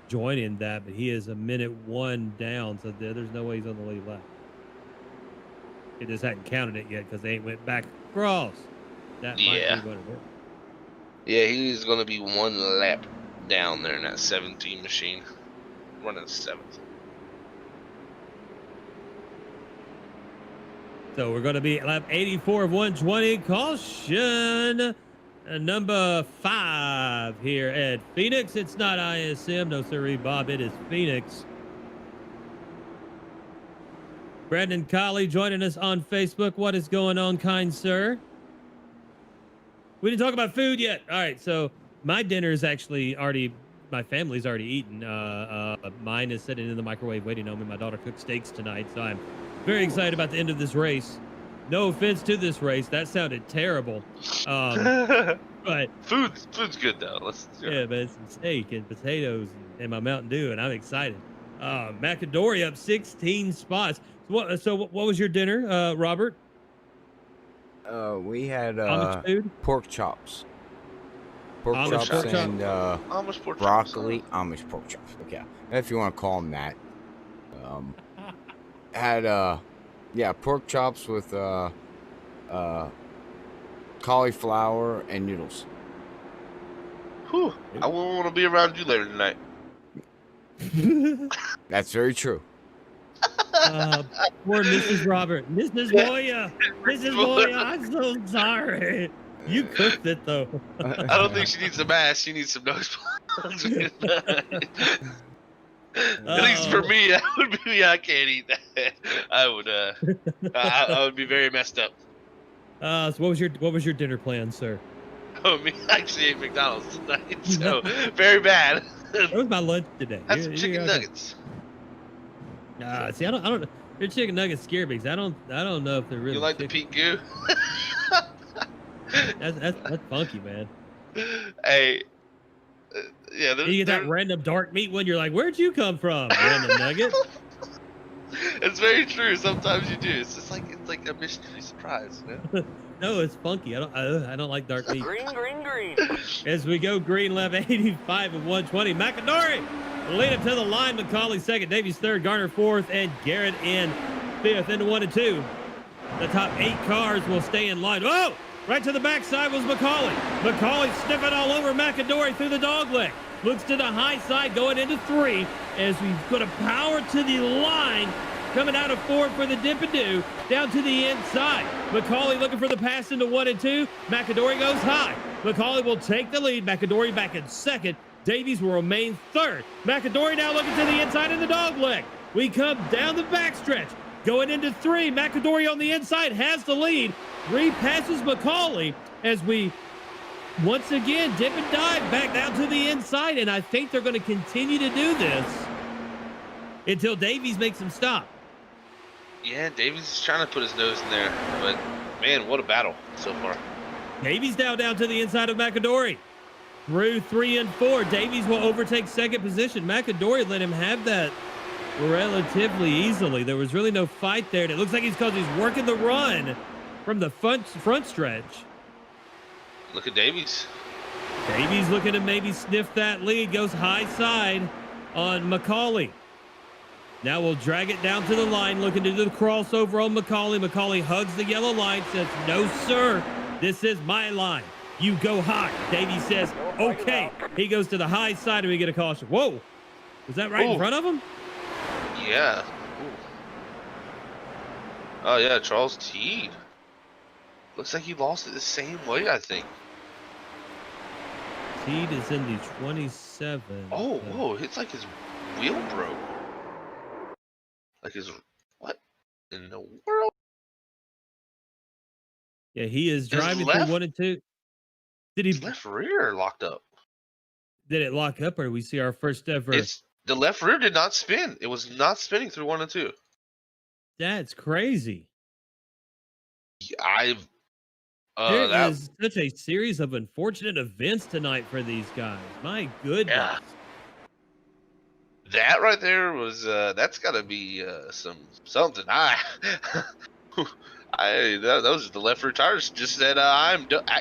Speaker 2: joining that, but he is a minute 1 down, so there's no way he's on the lead lap. It just hadn't counted it yet because they ain't went back across. That might be what it is.
Speaker 3: Yeah, he's going to be 1 lap down there in that 17 machine, running 7th.
Speaker 2: So we're going to be at lap 84 of 120. Caution number 5 here at Phoenix. It's not ISM. No, sirree, Bob. It is Phoenix. Brandon Colley joining us on Facebook. What is going on, kind sir? We didn't talk about food yet. All right, so my dinner is actually already, my family's already eaten. Mine is sitting in the microwave waiting on me. My daughter cooked steaks tonight, so I'm very excited about the end of this race. No offense to this race. That sounded terrible. But
Speaker 3: food's good though.
Speaker 2: Yeah, but it's some steak and potatoes and my Mountain Dew, and I'm excited. McAdory up 16 spots. So what was your dinner, Robert?
Speaker 4: We had
Speaker 2: food?
Speaker 4: pork chops. Pork
Speaker 2: Amish
Speaker 4: chops
Speaker 2: pork
Speaker 4: and
Speaker 3: Amish pork
Speaker 4: broccoli.
Speaker 3: chops.
Speaker 4: Amish pork chops. Okay, if you want to call them that. Had pork chops with cauliflower and noodles.
Speaker 3: Whew, I won't want to be around you later tonight.
Speaker 4: That's very true.
Speaker 2: Poor Mrs. Robert. Mrs. Moya. Mrs. Moya, I'm so sorry. You cooked it, though.
Speaker 3: I don't think she needs a mask. She needs some nose plugs. At least for me, I can't eat that. I would be very messed up.
Speaker 2: So what was your dinner plan, sir?
Speaker 3: Oh, me actually ate McDonald's tonight, so very bad.
Speaker 2: That was my lunch today.
Speaker 3: Had some chicken nuggets.
Speaker 2: See, I don't. Your chicken nuggets scare me because I don't know if they're really.
Speaker 3: You like
Speaker 2: chicken.
Speaker 3: the peak goo?
Speaker 2: That's funky, man.
Speaker 3: Hey, yeah.
Speaker 2: You get that random dark meat one. You're like, where'd you come from, random nugget?
Speaker 3: It's very true. Sometimes you do. It's like a mystery surprise. You know?
Speaker 2: No, it's funky. I don't like dark meat.
Speaker 5: Green.
Speaker 2: As we go green left 85 of 120. McAdory lead up to the line. McCauley second, Davies third, Garner fourth, and Garrett in fifth. Into 1 and 2. The top 8 cars will stay in line. Oh! Right to the backside was McCauley. McCauley sniffing all over McAdory through the dogleg. Looks to the high side going into 3 as we've got a power to the line. Coming out of 4 for the dip and do, down to the inside. McCauley looking for the pass into 1 and 2. McAdory goes high. McCauley will take the lead. McAdory back in second. Davies will remain third. McAdory now looking to the inside in the dog leg. We come down the backstretch. Going into 3. McAdory on the inside has the lead. 3 passes McCauley as we once again dip and dive back down to the inside. And I think they're going to continue to do this until Davies makes him stop.
Speaker 3: Yeah, Davies is trying to put his nose in there, but man, what a battle so far.
Speaker 2: Davies down to the inside of McAdory. Through 3 and 4, Davies will overtake second position. McAdory let him have that relatively easily. There was really no fight there. And it looks like he's working the run from the front stretch.
Speaker 3: Look at Davies.
Speaker 2: Davies looking to maybe sniff that lead. Goes high side on McCauley. Now we'll drag it down to the line, looking to do the crossover on McCauley. McCauley hugs the yellow line, says, "No, sir, this is my line. You go high." Davies says, "Okay." He goes to the high side and we get a caution. Whoa, was that right in front of him?
Speaker 3: Yeah. Ooh. Oh, yeah, Charles Teed. Looks like he lost it the same way, I think.
Speaker 2: Teed is in the 27.
Speaker 3: Oh, whoa, it's like his wheel broke. Like his, what in the world?
Speaker 2: Yeah, he is driving through 1 and 2. Did
Speaker 3: His
Speaker 2: he?
Speaker 3: left rear locked up.
Speaker 2: Did it lock up, or we see our first ever?
Speaker 3: The left rear did not spin. It was not spinning through 1 and 2.
Speaker 2: That's crazy.
Speaker 3: There
Speaker 2: is such a series of unfortunate events tonight for these guys. My goodness.
Speaker 3: Yeah. That right there was that's got to be something. That was the left rear tires. Just said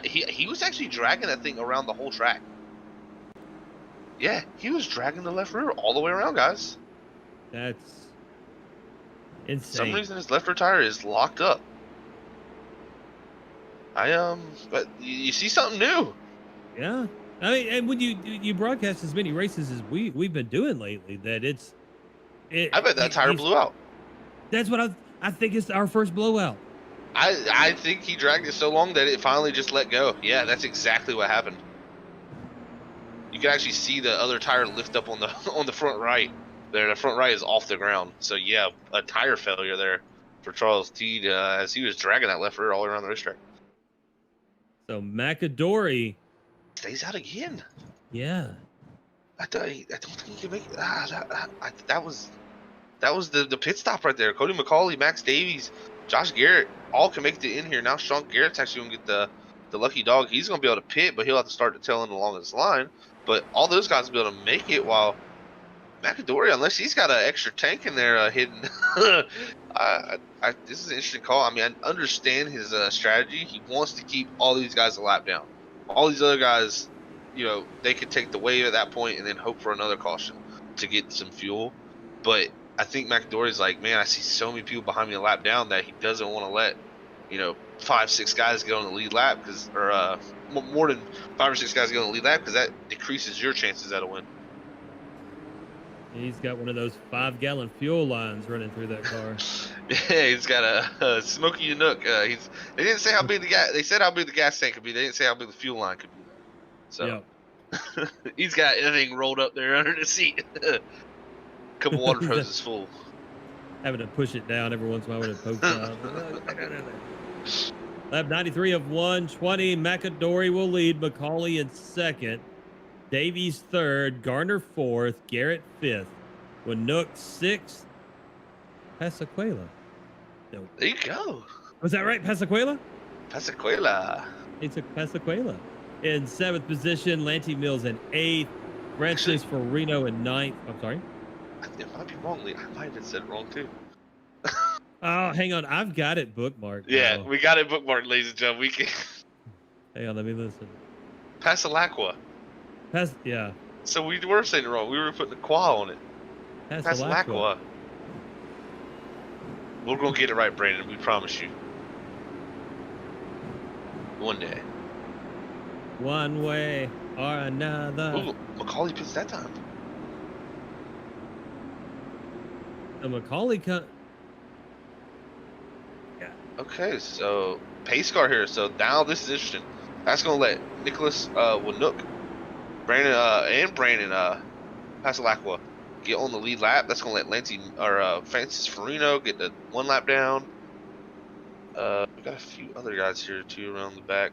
Speaker 3: he was actually dragging that thing around the whole track. Yeah, he was dragging the left rear all the way around, guys.
Speaker 2: That's insane.
Speaker 3: For some reason his left rear tire is locked up. But you see something new.
Speaker 2: Yeah. I mean, and when you broadcast as many races as we've been doing lately, that
Speaker 3: I bet that tire blew out.
Speaker 2: That's what I think is our first blowout.
Speaker 3: I think he dragged it so long that it finally just let go. Yeah, that's exactly what happened. You can actually see the other tire lift up on the front right. There, the front right is off the ground. So yeah, a tire failure there for Charles Teed as he was dragging that left rear all the way around the racetrack.
Speaker 2: So McAdory
Speaker 3: stays out again.
Speaker 2: Yeah.
Speaker 3: I don't think he can make it. That was the pit stop right there. Cody McCauley, Max Davies, Josh Garrett all can make it in here. Now Sean Garrett's actually gonna get the lucky dog. He's gonna be able to pit, but he'll have to start the tail end along his line. But all those guys will be able to make it, while McAdory, unless he's got an extra tank in there hidden. This is an interesting call. I mean, I understand his strategy. He wants to keep all these guys a lap down. All these other guys, they could take the wave at that point and then hope for another caution to get some fuel. But I think McAdory's like, man, I see so many people behind me a lap down that he doesn't want to let, 5-6 guys get on the lead lap, or more than 5 or 6 guys get on the lead lap, because that decreases your chances at a win.
Speaker 2: He's got one of those 5-gallon fuel lines running through that car.
Speaker 3: Yeah, he's got a Smokey Nook. They didn't say how big the gas. They said how big the gas tank could be. They didn't say how big the fuel line could be. So he's got everything rolled up there under the seat. Couple water hoses full.
Speaker 2: Having to push it down every once in a while when it pokes out. Lap 93 of 120. McAdory will lead. McCauley in second. Davies third. Garner fourth. Garrett fifth. Winook sixth. Pasaquela. No.
Speaker 3: There you go.
Speaker 2: Was that right? Pasaquela?
Speaker 3: Pasaquela.
Speaker 2: He took Pasaquela. In seventh position, Lanty Mills in eighth. Francis Farino in ninth. I'm sorry.
Speaker 3: It might be wrong. I might have said it wrong too.
Speaker 2: Oh, hang on. I've got it bookmarked.
Speaker 3: Yeah, we got it bookmarked, ladies and gentlemen. We can.
Speaker 2: Hang on, let me listen.
Speaker 3: Pasalacqua.
Speaker 2: Yeah.
Speaker 3: So we were saying it wrong. We were putting a qua on it. Pasalacqua. We're gonna get it right, Brandon. We promise you. One day.
Speaker 2: One way or another.
Speaker 3: Ooh, McCauley pits that time.
Speaker 2: The McCauley cut.
Speaker 3: Yeah. Okay, so pace car here. So now this is interesting. That's gonna let Nicholas Winook, Brandon Pasalacqua get on the lead lap. That's gonna let Francis Farino get the 1 lap down. We got a few other guys here too around the back.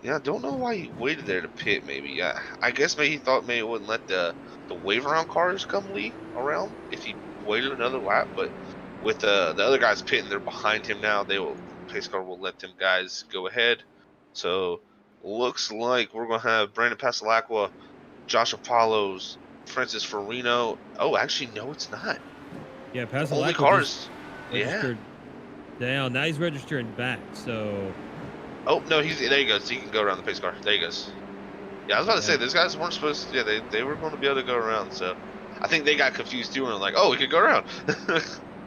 Speaker 3: Yeah, I don't know why he waited there to pit. Maybe, yeah. I guess maybe he thought maybe it wouldn't let the wave around cars come lead around if he waited another lap. But with the other guys pitting, they're behind him now. Pace car will let them guys go ahead. So looks like we're gonna have Brandon Pasalacqua, Josh Apollos, Francis Farino. Oh, actually, no, it's not.
Speaker 2: Yeah,
Speaker 3: The only
Speaker 2: Pasalacqua
Speaker 3: cars.
Speaker 2: just
Speaker 3: Yeah.
Speaker 2: registered down. Now he's registering back. So
Speaker 3: Oh no, there he goes. He can go around the pace car. There he goes. Yeah, I was about to say these guys weren't supposed to. Yeah, they were going to be able to go around. So I think they got confused too and like, oh, we could go around.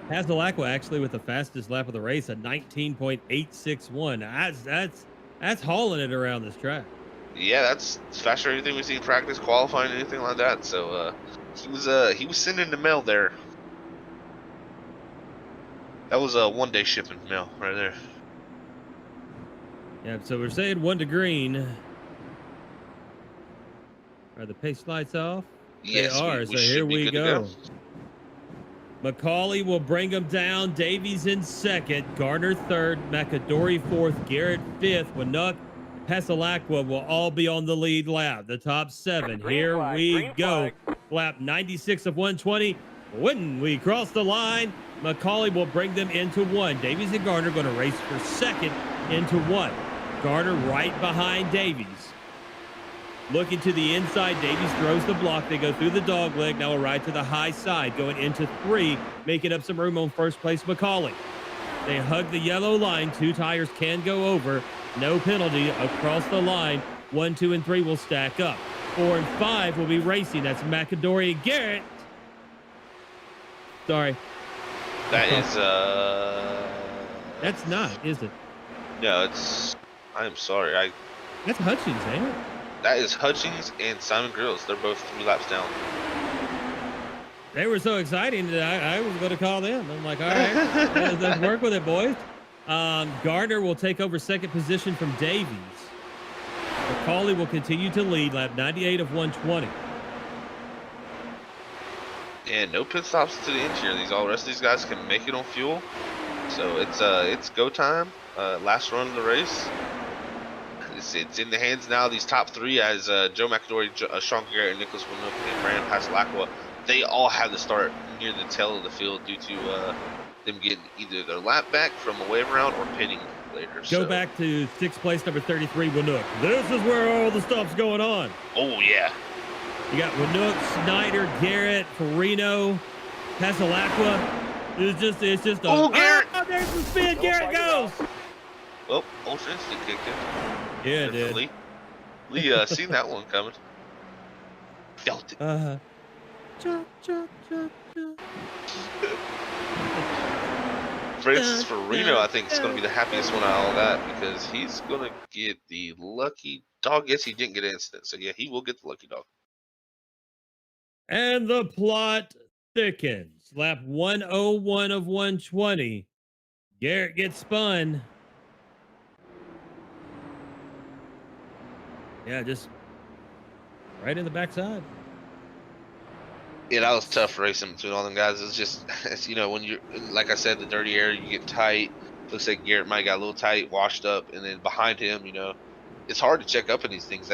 Speaker 2: Pasalacqua actually with the fastest lap of the race, a 19.861. That's hauling it around this track.
Speaker 3: Yeah, that's faster than anything we've seen in practice, qualifying, anything like that. So he was sending the mail there. That was a one-day shipping mail right there.
Speaker 2: Yeah, so we're saying 1 to green. Are the pace lights off?
Speaker 3: Yes,
Speaker 2: they are.
Speaker 3: we
Speaker 2: So
Speaker 3: should
Speaker 2: here
Speaker 3: be
Speaker 2: we
Speaker 3: good to
Speaker 2: go.
Speaker 3: go.
Speaker 2: McCauley will bring him down. Davies in second. Garner third. McAdory fourth. Garrett fifth. Winuk, Pasalacqua will all be on the lead lap. The top 7. Here we go. Lap 96 of 120. When we cross the line, McCauley will bring them into 1. Davies and Garner going to race for second into 1. Garner right behind Davies. Looking to the inside, Davies throws the block. They go through the dog leg. Now a ride to the high side, going into 3, making up some room on first place McCauley. They hug the yellow line. 2 tires can go over. No penalty across the line. 1, 2, and 3 will stack up. 4 and 5 will be racing. That's McAdory and Garrett. Sorry.
Speaker 3: That is
Speaker 2: That's not, is it?
Speaker 3: No, it's. I am sorry.
Speaker 2: That's Hutchins, ain't it?
Speaker 3: That is Hutchins and Simon Grills. They're both 3 laps down.
Speaker 2: They were so exciting that I was going to call them. I'm like, all right, let's work with it, boys. Gardner will take over second position from Davies. McCauley will continue to lead, lap 98 of 120.
Speaker 3: And no pit stops to the end here. All the rest of these guys can make it on fuel. So it's go time. Last run of the race. It's in the hands now of these top 3 as Joe McAdory, Sean Garrett, and Nicholas Winuk, and Brandon Pasalacqua. They all have to start near the tail of the field due to them getting either their lap back from a wave around or pitting later.
Speaker 2: Go back to 6th place, number 33, Winuk. This is where all the stuff's going on.
Speaker 3: Oh, yeah.
Speaker 2: You got Winuk, Snyder, Garrett, Farino, Pasalacqua. It's just a...
Speaker 3: Oh, Garrett!
Speaker 2: Oh, there's the spin. Garrett goes.
Speaker 3: Oh, Ultra Instinct kicked in.
Speaker 2: Yeah, it did.
Speaker 3: Lee seen that one coming. Felt it.
Speaker 2: Uh-huh.
Speaker 3: Francis Farino, I think, is going to be the happiest one out of all that because he's going to get the lucky dog. Yes, he didn't get an incident, so yeah, he will get the lucky dog.
Speaker 2: And the plot thickens. Lap 101 of 120. Garrett gets spun. Yeah, just right in the backside.
Speaker 3: Yeah, that was tough racing between all them guys. It's just, when you're, like I said, the dirty air, you get tight. Looks like Garrett might got a little tight, washed up, and then behind him, it's hard to check up in these things.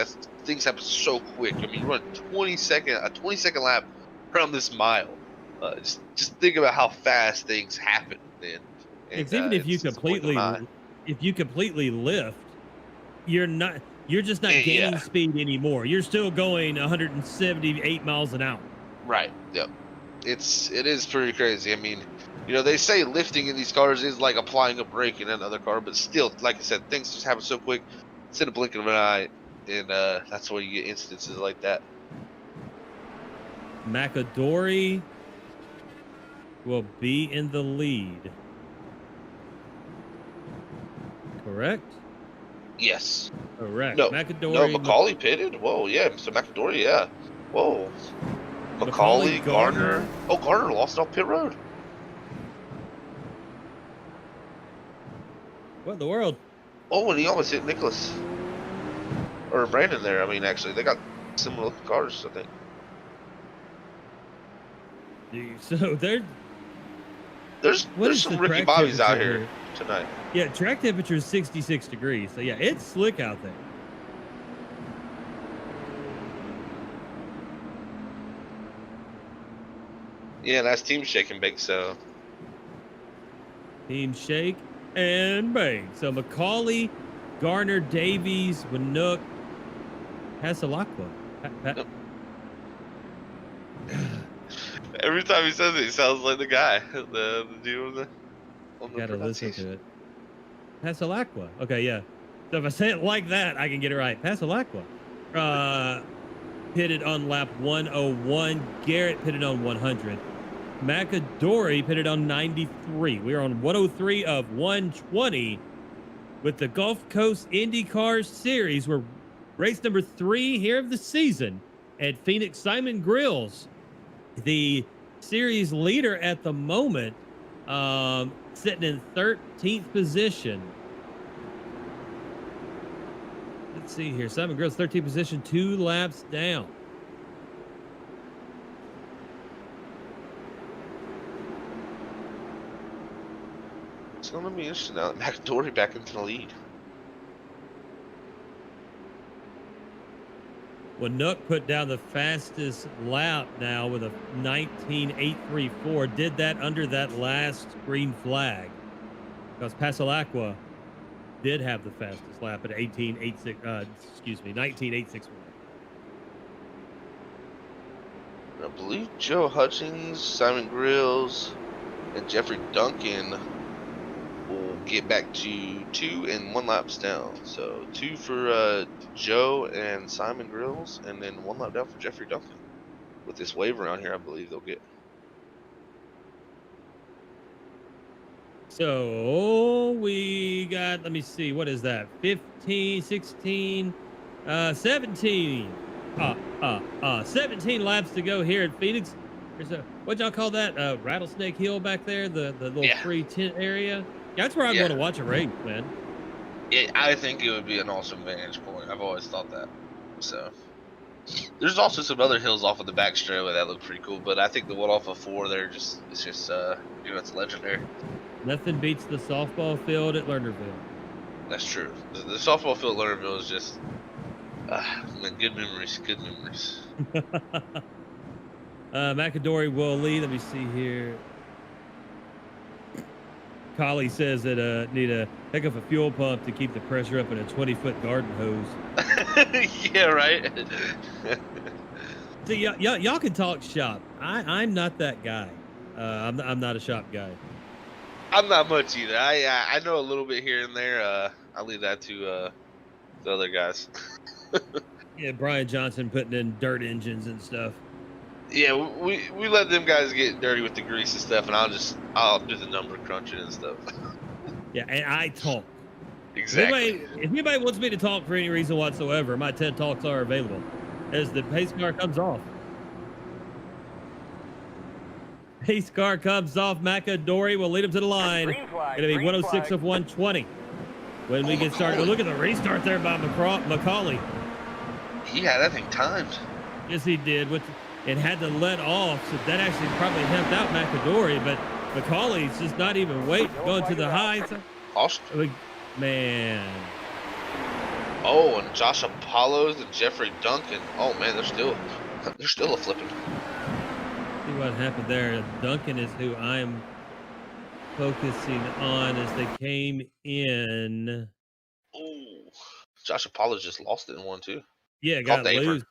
Speaker 3: Things happen so quick. I mean, you run a 20-second lap around this mile. Just think about how fast things happen then. And,
Speaker 2: even if you completely lift, you're just not gaining speed anymore. You're still going 178 miles an hour.
Speaker 3: Right. Yep. It is pretty crazy. I mean, they say lifting in these cars is like applying a brake in another car, but still, like I said, things just happen so quick. It's in a blink of an eye, and that's why you get instances like that.
Speaker 2: McAdory will be in the lead. Correct?
Speaker 3: Yes.
Speaker 2: Correct.
Speaker 3: No,
Speaker 2: McAdory.
Speaker 3: McCauley pitted? Whoa, yeah. So McAdory, yeah. Whoa. McCauley, Gardner. Oh, Gardner lost off pit road.
Speaker 2: What in the world?
Speaker 3: Oh, and he almost hit Nicholas. Or Brandon there. I mean, actually, they got similar looking cars, I think.
Speaker 2: So
Speaker 3: there's some Ricky Bobbies out here tonight.
Speaker 2: Yeah, track temperature is 66 degrees. So, yeah, it's slick out there.
Speaker 3: Yeah, that's team shake and bake. So
Speaker 2: Team shake and bake. So Macaulay, Garner, Davies, Winook, Hasalakwa.
Speaker 3: every time he says it, he sounds like the guy, the dude on the
Speaker 2: Gotta listen
Speaker 3: pronunciation.
Speaker 2: to it. Hasalakwa. Okay, yeah. So if I say it like that, I can get it right. Hasalakwa. Pitted on lap 101. Garrett pitted on 100. Macadori pitted on 93. We are on 103 of 120 with the Gulf Coast IndyCar Series. We're race number 3 here of the season at Phoenix. Simon Grills, the series leader at the moment, sitting in 13th position. Let's see here. Simon Grills, 13th position, 2 laps down.
Speaker 3: It's going to be interesting now that McAdory back into the lead.
Speaker 2: Winook put down the fastest lap now with a 19.834. Did that under that last green flag because Pasalacqua did have the fastest lap at 19.861.
Speaker 3: I believe Joe Hutchings, Simon Grills, and Jeffrey Duncan will get back to 2 and 1 laps down. So 2 for Joe and Simon Grills, and then 1 lap down for Jeffrey Duncan. With this wave around here, I believe they'll get.
Speaker 2: So we got, let me see, what is that? 15, 16, 17. 17 laps to go here at Phoenix. There's a, what y'all call that? Rattlesnake Hill back there, the little free tent area. Yeah, that's where I want to watch a race, man.
Speaker 3: Yeah, I think it would be an awesome vantage point. I've always thought that. So there's also some other hills off of the back straightaway that look pretty cool, but I think the one off of 4 there it's it's legendary.
Speaker 2: Nothing beats the softball field at Lernerville.
Speaker 3: That's true. The softball field at Lernerville is just man, good memories.
Speaker 2: McAdory will lead. Let me see here. Collie says that need a heck of a fuel pump to keep the pressure up in a 20-foot garden hose.
Speaker 3: Yeah, right.
Speaker 2: See, y'all can talk shop. I'm not that guy. I'm not a shop guy.
Speaker 3: I'm not much either. I know a little bit here and there. I'll leave that to the other guys.
Speaker 2: Yeah, Brian Johnson putting in dirt engines and stuff.
Speaker 3: Yeah, we let them guys get dirty with the grease and stuff, and I'll do the number crunching and stuff.
Speaker 2: Yeah, and I talk.
Speaker 3: Exactly.
Speaker 2: If anybody wants me to talk for any reason whatsoever, my TED Talks are available as the pace car comes off. Pace car comes off. McAdory will lead him to the line. Going to be 106 of 120 when we get started. Oh, look at the restart there by Macaulay.
Speaker 3: He had that thing timed.
Speaker 2: Yes, he did. It had to let off, so that actually probably helped out McAdory, but Macaulay's just not even waiting, going to the heights.
Speaker 3: Awesome.
Speaker 2: Man.
Speaker 3: Oh, and Josh Apollos and Jeffrey Duncan. Oh man, they're still a flipping.
Speaker 2: See what happened there. Duncan is who I'm focusing on as they came in.
Speaker 3: Oh, Josh Apollos just lost it in 1 too.
Speaker 2: Yeah, got loose.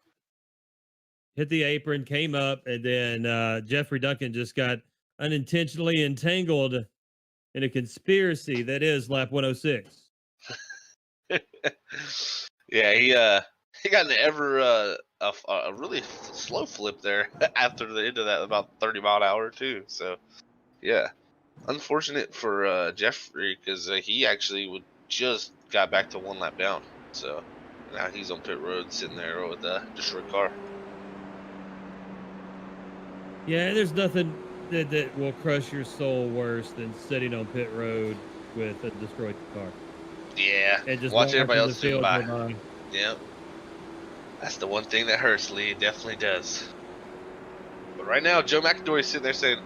Speaker 2: Hit the apron, came up, and then Jeffrey Duncan just got unintentionally entangled in a conspiracy that is lap 106.
Speaker 3: Yeah, he got an a really slow flip there after the end of that, about 30 mile an hour too. So yeah, unfortunate for Jeffrey because he actually just got back to 1 lap down. So now he's on pit road sitting there with a destroyed car.
Speaker 2: Yeah, there's nothing that will crush your soul worse than sitting on pit road with a destroyed car.
Speaker 3: Yeah,
Speaker 2: and just
Speaker 3: watch everybody else
Speaker 2: zoom
Speaker 3: by. Yep, that's the one thing that hurts, Lee. It definitely does. But right now, Joe McAdory's sitting there saying,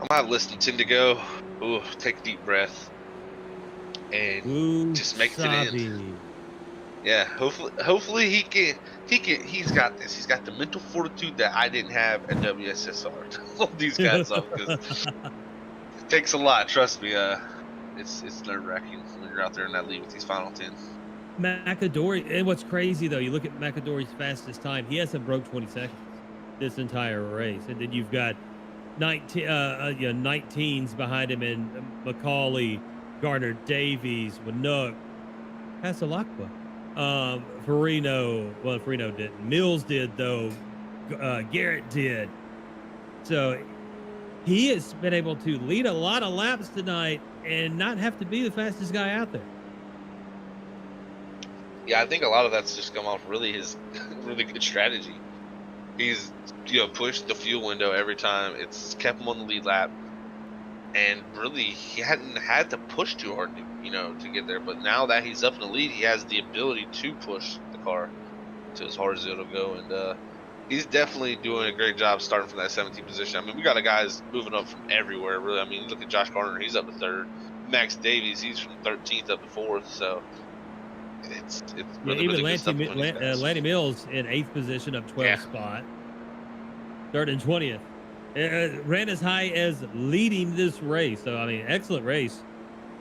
Speaker 3: "I'm gonna have less than 10 to go. Ooh, take a deep breath and just make it to the end." Yeah, hopefully he's got this. He's got the mental fortitude that I didn't have at WSSR to hold these guys up because it takes a lot. Trust me. It's nerve wracking when you're out there in that lead with these final 10.
Speaker 2: McAdory, and what's crazy though, you look at McAdory's fastest time, he hasn't broke 20 seconds this entire race. And then you've got 19s behind him and McCauley, Gardner Davies, Winook, Pasalakwa, Farino didn't. Mills did though. Garrett did. So he has been able to lead a lot of laps tonight and not have to be the fastest guy out there.
Speaker 3: Yeah, I think a lot of that's just come off really his really good strategy. He's pushed the fuel window every time. It's kept him on the lead lap, and really he hadn't had to push too hard to get there. But now that he's up in the lead, he has the ability to push the car to as hard as it'll go, and he's definitely doing a great job starting from that 17th position. I mean, we got guys moving up from everywhere, really. I mean, look at Josh Gardner, he's up to 3rd. Max Davies, he's from 13th up to 4th. So it's really,
Speaker 2: even
Speaker 3: really good stuff between these guys.
Speaker 2: Lanny Mills in 8th position, up 12 spot. 3rd and 20th. Ran as high as leading this race. So, I mean, excellent race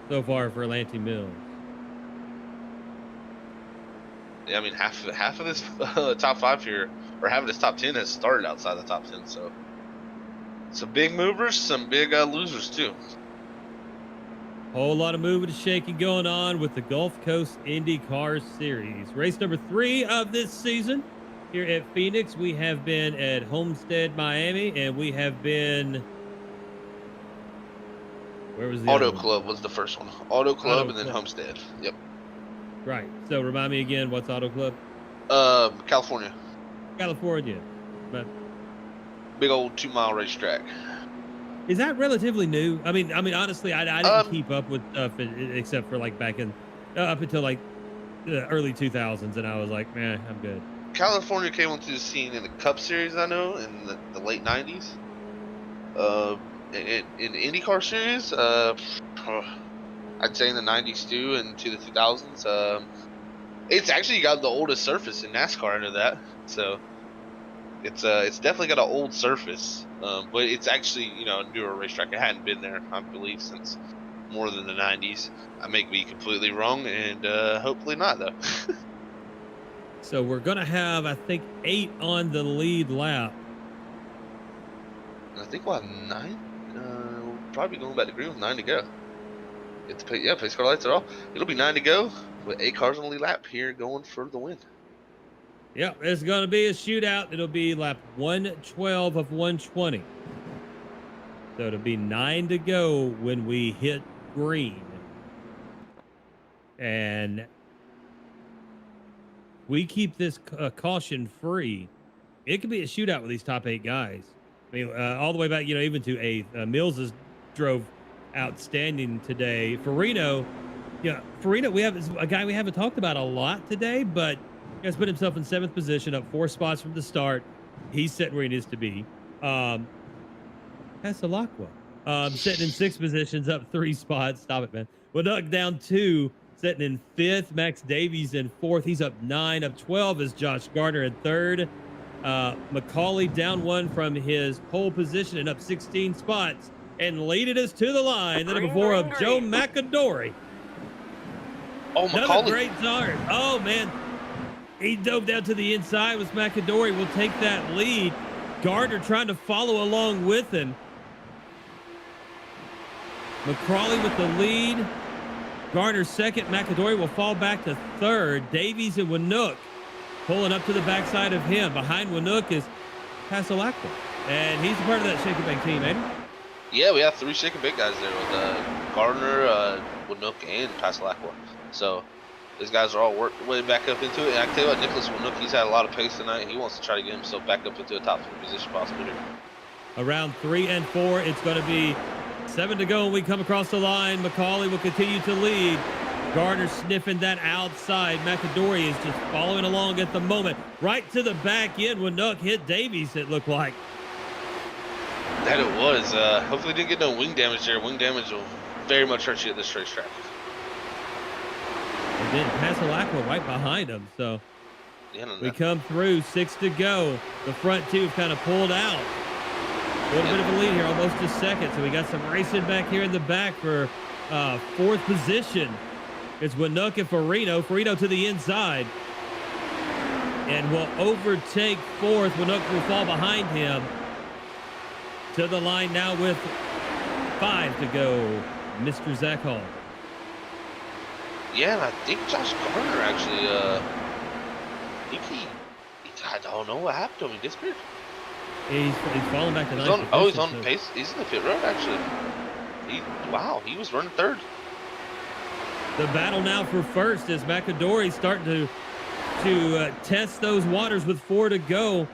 Speaker 2: so far for Lanty Mills.
Speaker 3: Yeah, I mean, half of this top 5 here, or half of this top 10 has started outside the top 10. So some big movers, some big losers too.
Speaker 2: Whole lot of moving and shaking going on with the Gulf Coast IndyCar Series. Race number 3 of this season here at Phoenix. We have been at Homestead, Miami, and we have been... Where was the
Speaker 3: Auto Club was the first one. Auto Club and then Homestead. Yep.
Speaker 2: Right. So remind me again, what's Auto Club?
Speaker 3: California.
Speaker 2: California. But
Speaker 3: big old 2-mile racetrack.
Speaker 2: is that relatively new? I mean, honestly, I didn't keep up with stuff except for like back in up until like the early 2000s, and I was like, man, I'm good.
Speaker 3: California came onto the scene in the Cup Series, I know, in the late 90s. In the IndyCar Series, I'd say in the 90s too, and to the 2000s. It's actually got the oldest surface in NASCAR, I know that. So it's definitely got an old surface, but it's actually a newer racetrack. It hadn't been there, I believe, since more than the 90s. I may be completely wrong, and hopefully not though.
Speaker 2: So we're gonna have, I think, 8 on the lead lap.
Speaker 3: I think we'll have 9. We'll probably be going back to green with 9 to go. Pace car lights are off. It'll be 9 to go with 8 cars on the lead lap here going for the win.
Speaker 2: Yeah, it's going to be a shootout. It'll be lap 112 of 120. So it'll be 9 to go when we hit green. And we keep this caution free. It could be a shootout with these top 8 guys. I mean, all the way back, even to 8th. Mills has drove outstanding today. Farino, we have a guy we haven't talked about a lot today, but he has put himself in 7th position, up 4 spots from the start. He's sitting where he needs to be. Pasalakwa, sitting in 6 positions, up 3 spots. Stop it, man. Winook down 2, sitting in 5th. Max Davies in 4th. He's up 9. Up 12 is Josh Gardner in 3rd. McCauley down 1 from his pole position and up 16 spots, and leading us to the line. The number 4 of Joe McAdory.
Speaker 3: Oh, McCauley.
Speaker 2: Another great start. Oh, man. He dove down to the inside. Was McAdory will take that lead. Gardner trying to follow along with him. McCauley with the lead. Gardner 2nd. McAdory will fall back to 3rd. Davies and Winook pulling up to the backside of him. Behind Winook is Pasalakwa, and he's a part of that Shake and Bake team, ain't he?
Speaker 3: Yeah, we have 3 Shake and Bake guys there with Gardner, Winook, and Pasalakwa. So these guys are all worked way back up into it. And I tell you what, Nicholas Winook, he's had a lot of pace tonight. He wants to try to get himself back up into a top 3 position possible here.
Speaker 2: Around 3 and 4, it's going to be 7 to go when we come across the line. McCauley will continue to lead. Gardner sniffing that outside. McAdory is just following along at the moment. Right to the back end. Winook hit Davies, it looked like.
Speaker 3: That it was. Hopefully didn't get no wing damage there. Wing damage will very much hurt you at this racetrack.
Speaker 2: then Passalacqua right behind him. So
Speaker 3: Yeah, no,
Speaker 2: we come through, 6 to go. The front two have kind of pulled out. A little bit of a lead here, almost a second. So we got some racing back here in the back for fourth position. It's Winook and Farino. Farino to the inside. And will overtake fourth. Winook will fall behind him. To the line now with 5 to go. Mr. Zach Hall.
Speaker 3: Yeah, and I think Josh Gardner actually, I think I don't know what happened to him. He disappeared.
Speaker 2: He's falling back to
Speaker 3: He's
Speaker 2: ninth.
Speaker 3: he's on pace. He's in the pit road, actually. Wow, he was running third.
Speaker 2: The battle now for first as McAdory starting to test those waters with 4 to go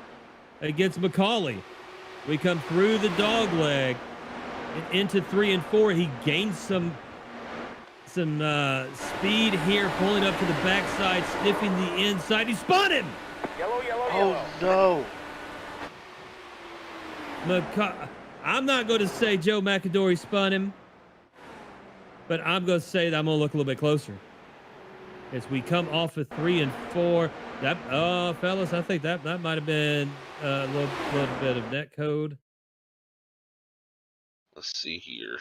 Speaker 2: against McCauley. We come through the dog leg and into 3 and 4. He gains some speed here, pulling up to the backside, sniffing the inside. He spun him.
Speaker 3: Oh no!
Speaker 2: I'm not going to say Joe McAdory spun him, but I'm going to say that I'm going to look a little bit closer as we come off of 3 and 4. That, fellas, I think that might have been a little bit of net code.
Speaker 3: Let's see here.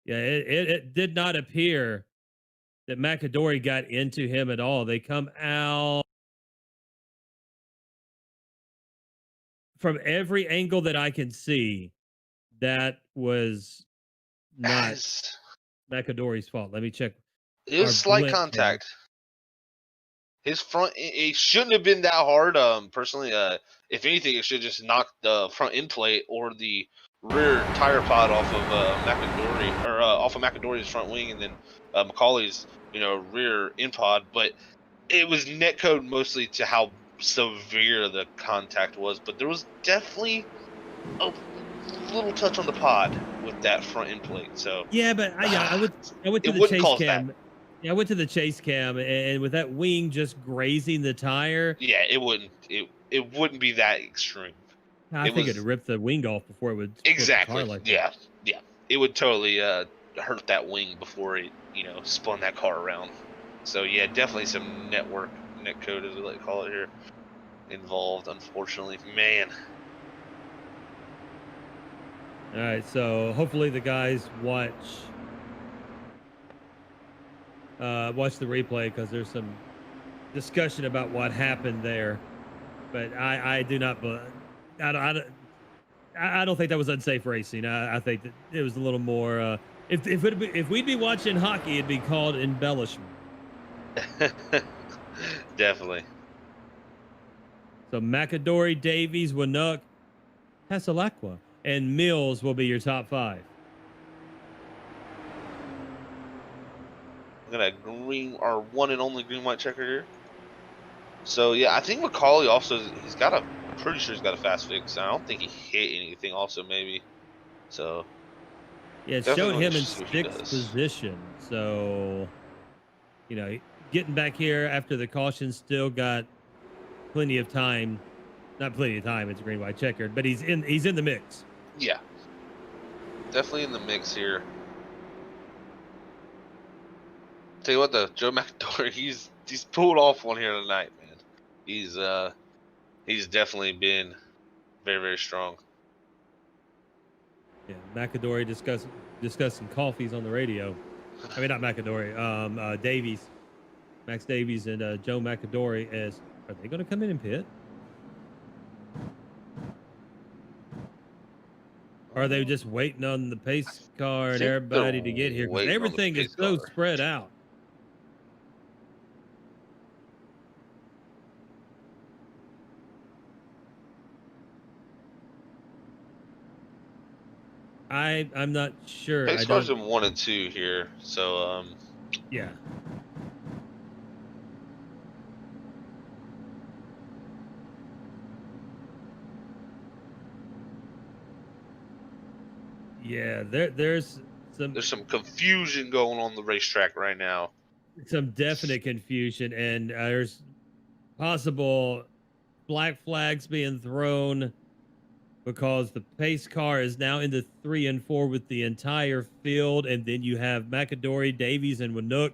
Speaker 2: Yeah, it did not appear that McAdory got into him at all. They come out from every angle that I can see. That was not McAdory's fault. Let me check.
Speaker 3: It was slight contact. His front, it shouldn't have been that hard. Personally, if anything, it should have just knocked the front end plate or the rear tire pod off of McAdory, or off of McAdory's front wing, and then McCauley's, rear end pod. But it was net code mostly to how severe the contact was. But there was definitely a little touch on the pod with that front end plate. So
Speaker 2: yeah, but I went to the chase cam. Yeah, I went to the chase cam, and with that wing just grazing the tire.
Speaker 3: Yeah, it wouldn't be that extreme.
Speaker 2: I think it'd rip the wing off before it would.
Speaker 3: Exactly.
Speaker 2: Like
Speaker 3: yeah. It would totally hurt that wing before it, spun that car around. So yeah, definitely some net code, as we like to call it here, involved. Unfortunately, man.
Speaker 2: All right, so hopefully the guys watch the replay, because there's some discussion about what happened there. But I do not. I don't think that was unsafe racing. I think that it was a little more. If we'd be watching hockey, it'd be called embellishment.
Speaker 3: Definitely.
Speaker 2: So McAdory, Davies, Winook, Passalacqua, and Mills will be your top 5.
Speaker 3: I'm gonna our one and only green white checker here. So yeah, I think McCauley also, I'm pretty sure he's got a fast fix. I don't think he hit anything also, maybe. So
Speaker 2: yeah, it showed him in 6th position. So getting back here after the caution, still got plenty of time. Not plenty of time, it's a green white checkered, but he's in the mix.
Speaker 3: Yeah. Definitely in the mix here. Tell you what though, Joe McAdory, he's pulled off one here tonight, man. He's definitely been very, very strong.
Speaker 2: Yeah, McAdory discussing coffees on the radio. I mean, not McAdory, Davies, Max Davies, and Joe McAdory. Are they going to come in and pit? Or are they just waiting on the pace car and everybody to get here? Because everything is so spread out. I'm not sure.
Speaker 3: Pace cars in 1 and 2 here, so
Speaker 2: yeah. Yeah, there's
Speaker 3: some confusion going on the racetrack right now.
Speaker 2: Some definite confusion, and there's possible black flags being thrown because the pace car is now into 3 and 4 with the entire field. And then you have McAdory, Davies, and Winook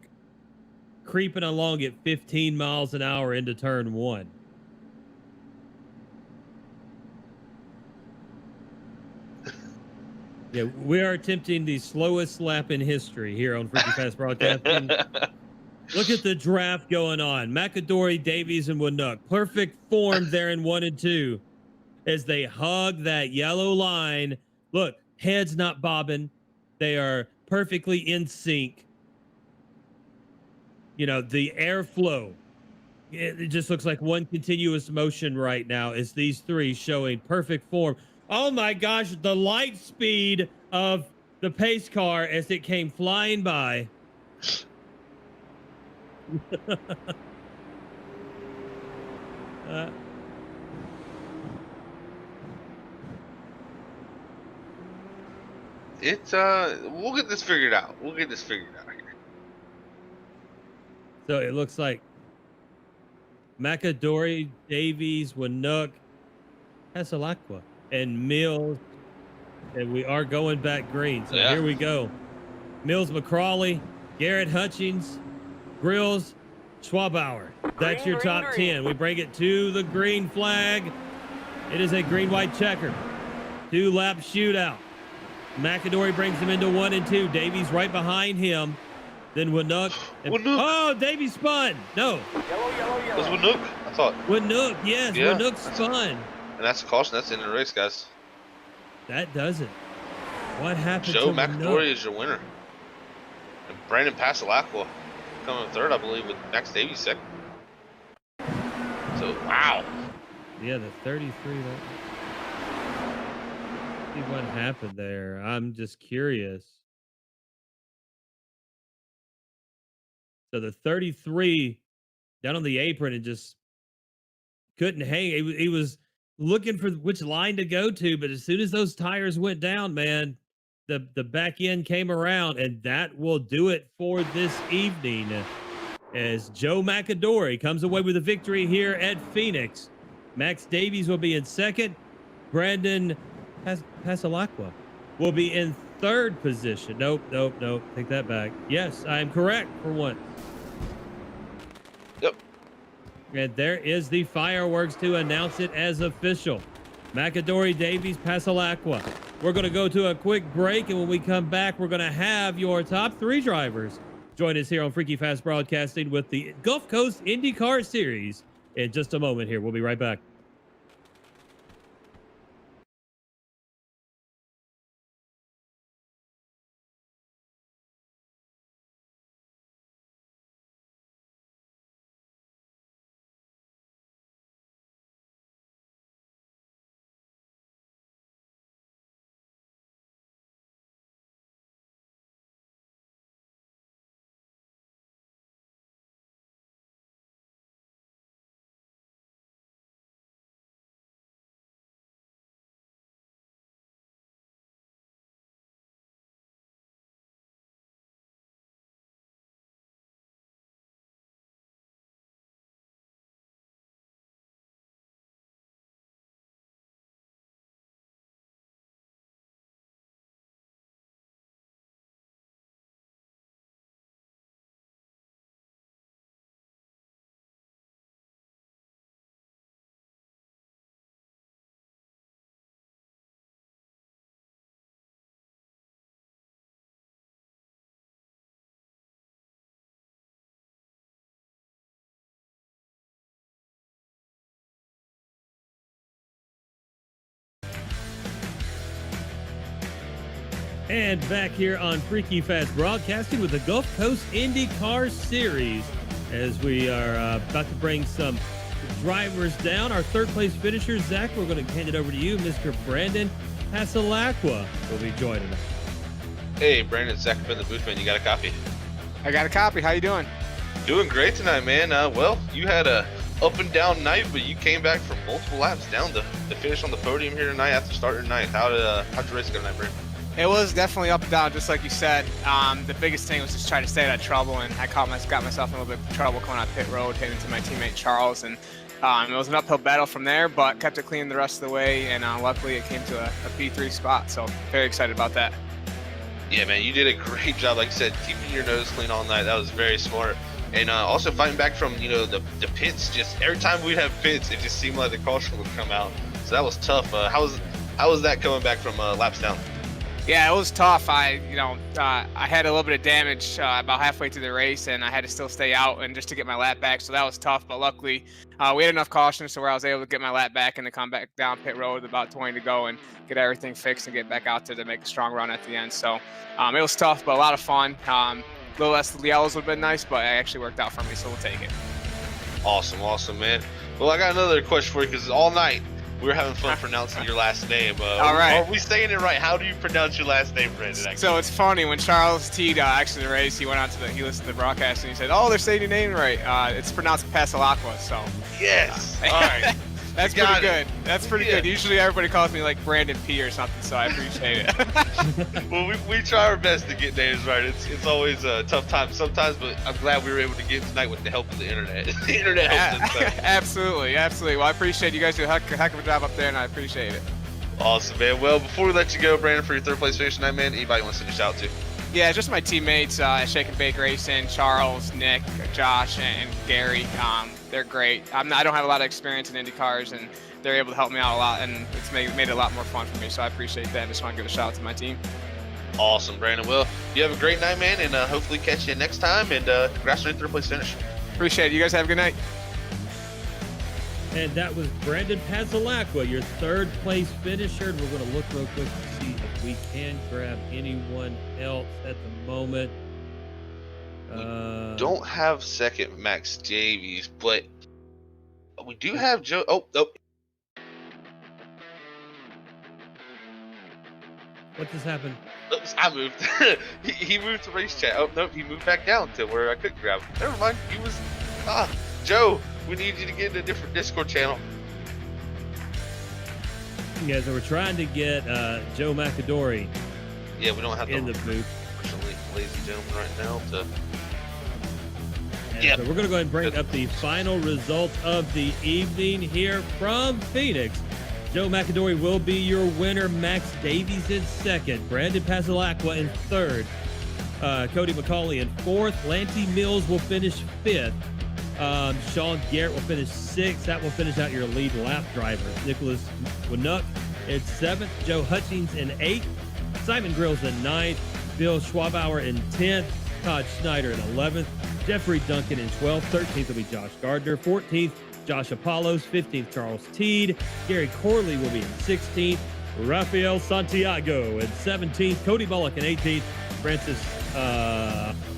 Speaker 2: creeping along at 15 miles an hour into turn 1. Yeah, we are attempting the slowest lap in history here on Freaky Fast Broadcasting. Look at the draft going on. McAdory, Davies, and Winook. Perfect form there in 1 and 2 as they hug that yellow line. Look, heads not bobbing. They are perfectly in sync. You know, the airflow. It just looks like one continuous motion right now as these three showing perfect form. Oh my gosh, the light speed of the pace car as it came flying by.
Speaker 3: We'll get this figured out. We'll get this figured out here.
Speaker 2: So it looks like McAdory, Davies, Winook, Hasalakwa, and Mills. And we are going back green. So here we go. Mills, McCrawley, Garrett Hutchings, Grills, Schwabauer. That's your top 10. We bring it to the green flag. It is a green-white checker. 2-lap shootout. McAdory brings him into 1 and 2. Davies right behind him. Then Winook. Oh, Davies spun. No.
Speaker 3: Yellow. Was Winook? I thought.
Speaker 2: Winook, yes. Yeah, Winook spun.
Speaker 3: And that's a caution. That's the end of the race, guys.
Speaker 2: That does it. What happened
Speaker 3: Joe
Speaker 2: to
Speaker 3: McAdory is your winner. And Brandon Pasalacqua coming third, I believe, with Max Davies second. So, wow.
Speaker 2: Yeah, the 33. See what happened there. I'm just curious. So the 33 down on the apron and just couldn't hang. He was looking for which line to go to, but as soon as those tires went down, man, the back end came around, and that will do it for this evening as Joe McAdory comes away with a victory here at Phoenix. Max Davies will be in second. Brandon Pasalacqua will be in third position. Nope. Take that back. Yes, I'm correct for once.
Speaker 3: Yep.
Speaker 2: And there is the fireworks to announce it as official. McAdory, Davies, Pasalacqua. We're going to go to a quick break, and when we come back, we're going to have your top 3 drivers join us here on Freaky Fast Broadcasting with the Gulf Coast IndyCar Series in just a moment here. We'll be right back. And back here on Freaky Fast Broadcasting with the Gulf Coast IndyCar Series as we are about to bring some drivers down. Our third place finisher, Zach, we're going to hand it over to you. Mr. Brandon Pasalacqua will be joining us.
Speaker 3: Hey, Brandon, Zach up in the booth, man. You got a copy?
Speaker 5: I got a copy. How you doing?
Speaker 3: Doing great tonight, man. Well, you had a up and down night, but you came back from multiple laps down to finish on the podium here tonight after starting ninth. How'd your race go tonight, Brandon?
Speaker 5: It was definitely up and down, just like you said. The biggest thing was just trying to stay out of trouble, and I got myself in a little bit of trouble coming out pit road, hitting into my teammate Charles, and It was an uphill battle from there, but kept it clean the rest of the way, and luckily it came to a P3 spot. So very excited about that.
Speaker 3: Yeah, man, you did a great job. Like I said, keeping your nose clean all night. That was very smart. And also fighting back from, the pits. Just every time we'd have pits, it just seemed like the caution would come out. So that was tough. How was that coming back from laps down?
Speaker 5: Yeah, it was tough. I had a little bit of damage about halfway through the race, and I had to still stay out and just to get my lap back. So that was tough. But luckily, we had enough caution to where I was able to get my lap back and to come back down pit road with about 20 to go and get everything fixed and get back out there to make a strong run at the end. So it was tough, but a lot of fun. A little less yellows would have been nice, but it actually worked out for me, so we'll take it.
Speaker 3: Awesome, man. Well, I got another question for you because all night we were having fun pronouncing your last name.
Speaker 5: All right.
Speaker 3: Are we saying it right? How do you pronounce your last name, Brandon?
Speaker 5: So it's funny, when Charles teed actually the race, he went on he listened to the broadcast and he said, "Oh, they're saying your name right. It's pronounced Pasalacqua." So
Speaker 3: yes. All right.
Speaker 5: That's pretty good. That's pretty good. Usually everybody calls me like Brandon P or something, so I appreciate it.
Speaker 3: Well, we try our best to get names right. It's always a tough time sometimes, but I'm glad we were able to get tonight with the help of the internet. The internet helps us. So.
Speaker 5: Absolutely. Well, I appreciate you guys do a heck of a job up there, and I appreciate it.
Speaker 3: Awesome, man. Well, before we let you go, Brandon, for your third place finish tonight, man, anybody want to send a shout out to?
Speaker 5: Yeah, just my teammates, Shake and Bake Racing, Charles, Nick, Josh, and Gary. They're great. I don't have a lot of experience in Indy cars, and they're able to help me out a lot, and it's made it a lot more fun for me, so I appreciate that. I just want to give a shout out to my team.
Speaker 3: Awesome, Brandon. Well, you have a great night, man, and hopefully catch you next time, and congrats on your third place finish.
Speaker 5: Appreciate it. You guys have a good night.
Speaker 2: And that was Brandon Pasalacqua, your third place finisher. And we're going to look real quick to see if we can grab anyone else at the moment.
Speaker 3: Don't have second Max Davies, but we do have Joe. Oh.
Speaker 2: What just happened?
Speaker 3: Oops, I moved. he moved to race chat. Oh, nope, he moved back down to where I couldn't grab him. Never mind. He was... Joe, we need you to get in a different Discord channel.
Speaker 2: Yeah, so we're trying to get Joe McAdory.
Speaker 3: Yeah, we don't have
Speaker 2: in the booth.
Speaker 3: Unfortunately, ladies and gentlemen, right now to...
Speaker 2: So we're going to go ahead and bring up the final results of the evening here from Phoenix. Joe McAdory will be your winner. Max Davies in second. Brandon Pasalacqua in third. Cody McCauley in fourth. Lanty Mills will finish fifth. Sean Garrett will finish sixth. That will finish out your lead lap driver. Nicholas Winuk in seventh. Joe Hutchings in eighth. Simon Grills in ninth. Bill Schwabauer in 10th. Todd Schneider in 11th. Jeffrey Duncan in 12th. 13th will be Josh Gardner. 14th, Josh Apollos. 15th, Charles Teed. Gary Corley will be in 16th. Rafael Santiago in 17th. Cody Bullock in 18th. Francis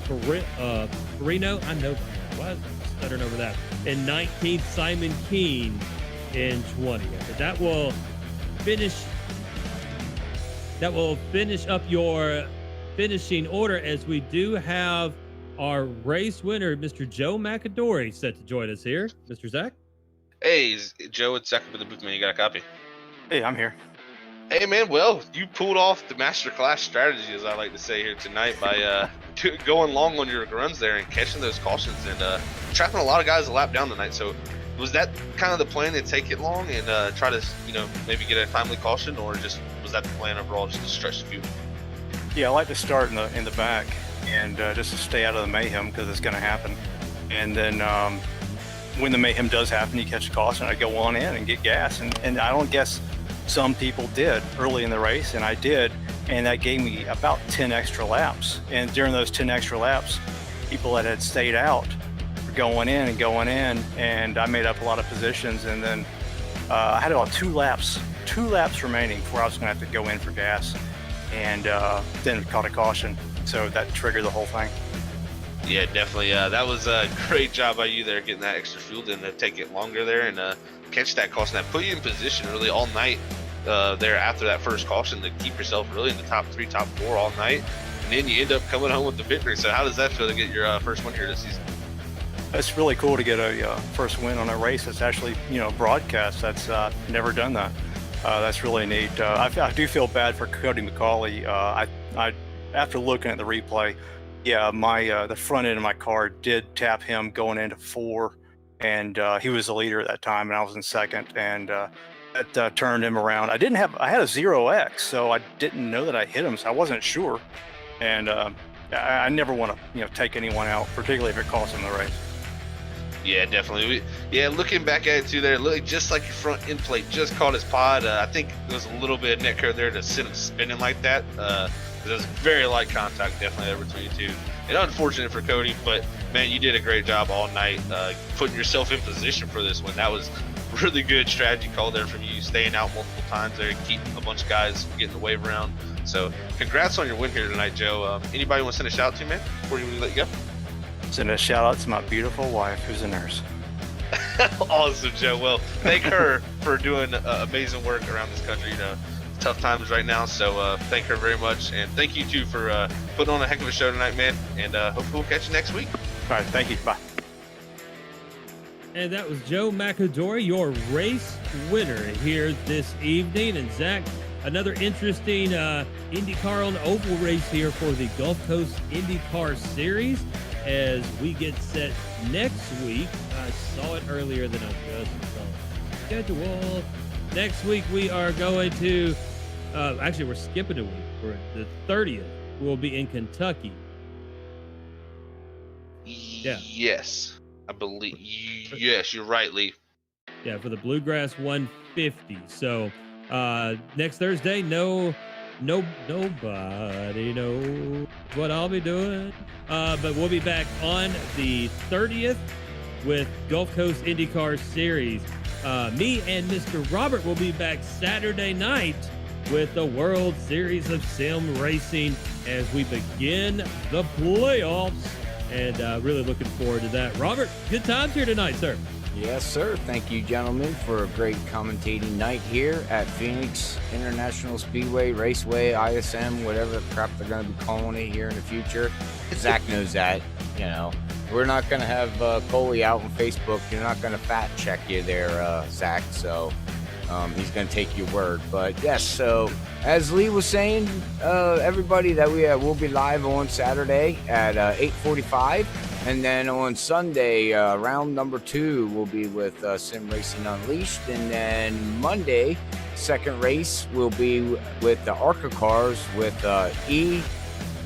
Speaker 2: Perino. I know. Why is I stuttering over that? In 19th, Simon Keene in 20th. That will finish up your finishing order, as we do have our race winner, Mr. Joe McAdory, set to join us here. Mr. Zach?
Speaker 3: Hey, Joe, it's Zach with the booth, man. You got a copy?
Speaker 6: Hey, I'm here.
Speaker 3: Hey, man, well, you pulled off the masterclass strategy, as I like to say here tonight, by going long on your runs there and catching those cautions and trapping a lot of guys a lap down tonight. So was that kind of the plan, to take it long and try to, maybe get a timely caution, or just was that the plan overall, just to stretch the field?
Speaker 6: Yeah, I like to start in the back and just to stay out of the mayhem, because it's going to happen. And then when the mayhem does happen, you catch a caution, I go on in and get gas. And I don't guess some people did early in the race, and I did, and that gave me about 10 extra laps. And during those 10 extra laps, people that had stayed out were going in, and I made up a lot of positions. And then I had about two laps remaining before I was going to have to go in for gas, and then caught a caution. So that triggered the whole thing.
Speaker 3: Yeah, definitely. That was a great job by you there, getting that extra fuel in to take it longer there and catch that caution. That put you in position really all night there after that first caution to keep yourself really in the top 3, top 4 all night. And then you end up coming home with the victory. So how does that feel to get your first win here this season?
Speaker 6: It's really cool to get a first win on a race that's actually, broadcast. That's never done that. That's really neat. I do feel bad for Cody McCauley. I after looking at the replay, yeah, my the front end of my car did tap him going into 4, and he was the leader at that time, and I was in second, and that turned him around. I had a 0x, so I didn't know that I hit him, so I wasn't sure, and I never want to take anyone out, particularly if it costs them the race.
Speaker 3: Yeah, definitely. Looking back at it too, there, look just like your front end plate just caught his pod. I think there was a little bit of net curve there to send him spinning like that. There was very light contact, definitely there between you two. And unfortunate for Cody, but man, you did a great job all night putting yourself in position for this one. That was really good strategy call there from you, staying out multiple times there, keeping a bunch of guys getting the wave around. So congrats on your win here tonight, Joe. Anybody want to send a shout out to you, man, before we let you go?
Speaker 6: Send a shout out to my beautiful wife, who's a nurse.
Speaker 3: Awesome, Joe. Well, thank her for doing amazing work around this country. Tough times right now, so thank her very much, and thank you too for putting on a heck of a show tonight, man. And hopefully we'll catch you next week.
Speaker 6: All right, thank you. Bye.
Speaker 2: And that was Joe McAdory, your race winner here this evening. And Zach, another interesting IndyCar on Oval race here for the Gulf Coast IndyCar Series as we get set next week. I saw it earlier than I just saw. Schedule. Next week we are going to, actually we're skipping a week. For the 30th, we'll be in Kentucky. Yeah.
Speaker 3: Yes, I believe. Yes, you're right, Lee.
Speaker 2: Yeah, for the Bluegrass 150. So next Thursday, nobody knows what I'll be doing. But we'll be back on the 30th with Gulf Coast IndyCar Series. Me and Mr. Robert will be back Saturday night with the World Series of Sim Racing as we begin the playoffs. And really looking forward to that. Robert, good times here tonight, sir.
Speaker 4: Yes, sir. Thank you, gentlemen, for a great commentating night here at Phoenix International Speedway, Raceway, ISM, whatever the crap they're going to be calling it here in the future. Zach knows that, We're not going to have Coley out on Facebook. You're not going to fact check you there, Zach. So he's going to take your word. But yes, so as Lee was saying, everybody that we'll be live on Saturday at 8:45. And then on Sunday, round number 2 will be with Sim Racing Unleashed. And then Monday, second race will be with the ARCA cars with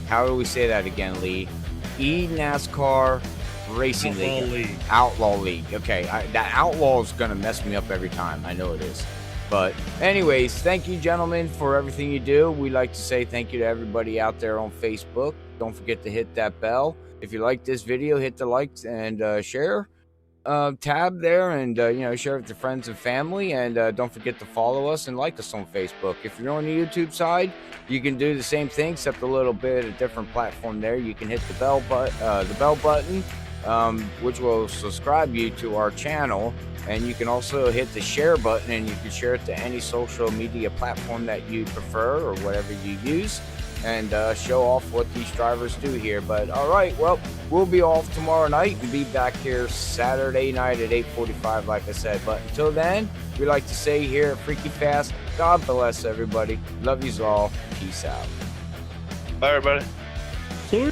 Speaker 4: how do we say that again, Lee? NASCAR Racing League. Outlaw League. Okay, that outlaw is going to mess me up every time. I know it is. But anyways, thank you, gentlemen, for everything you do. We like to say thank you to everybody out there on Facebook. Don't forget to hit that bell. If you like this video, hit the likes and share tab there, and share it with your friends and family. And don't forget to follow us and like us on Facebook. If you're on the YouTube side, you can do the same thing, except a little bit of different platform there. You can hit the bell button, which will subscribe you to our channel. And you can also hit the share button, and you can share it to any social media platform that you prefer or whatever you use, and show off what these drivers do here. But all right, well, we'll be off tomorrow night and be back here Saturday night at 8:45, like I said. But until then, we like to say here at Freaky Fast, God bless everybody. Love yous all. Peace out.
Speaker 3: Bye, everybody.
Speaker 2: See you.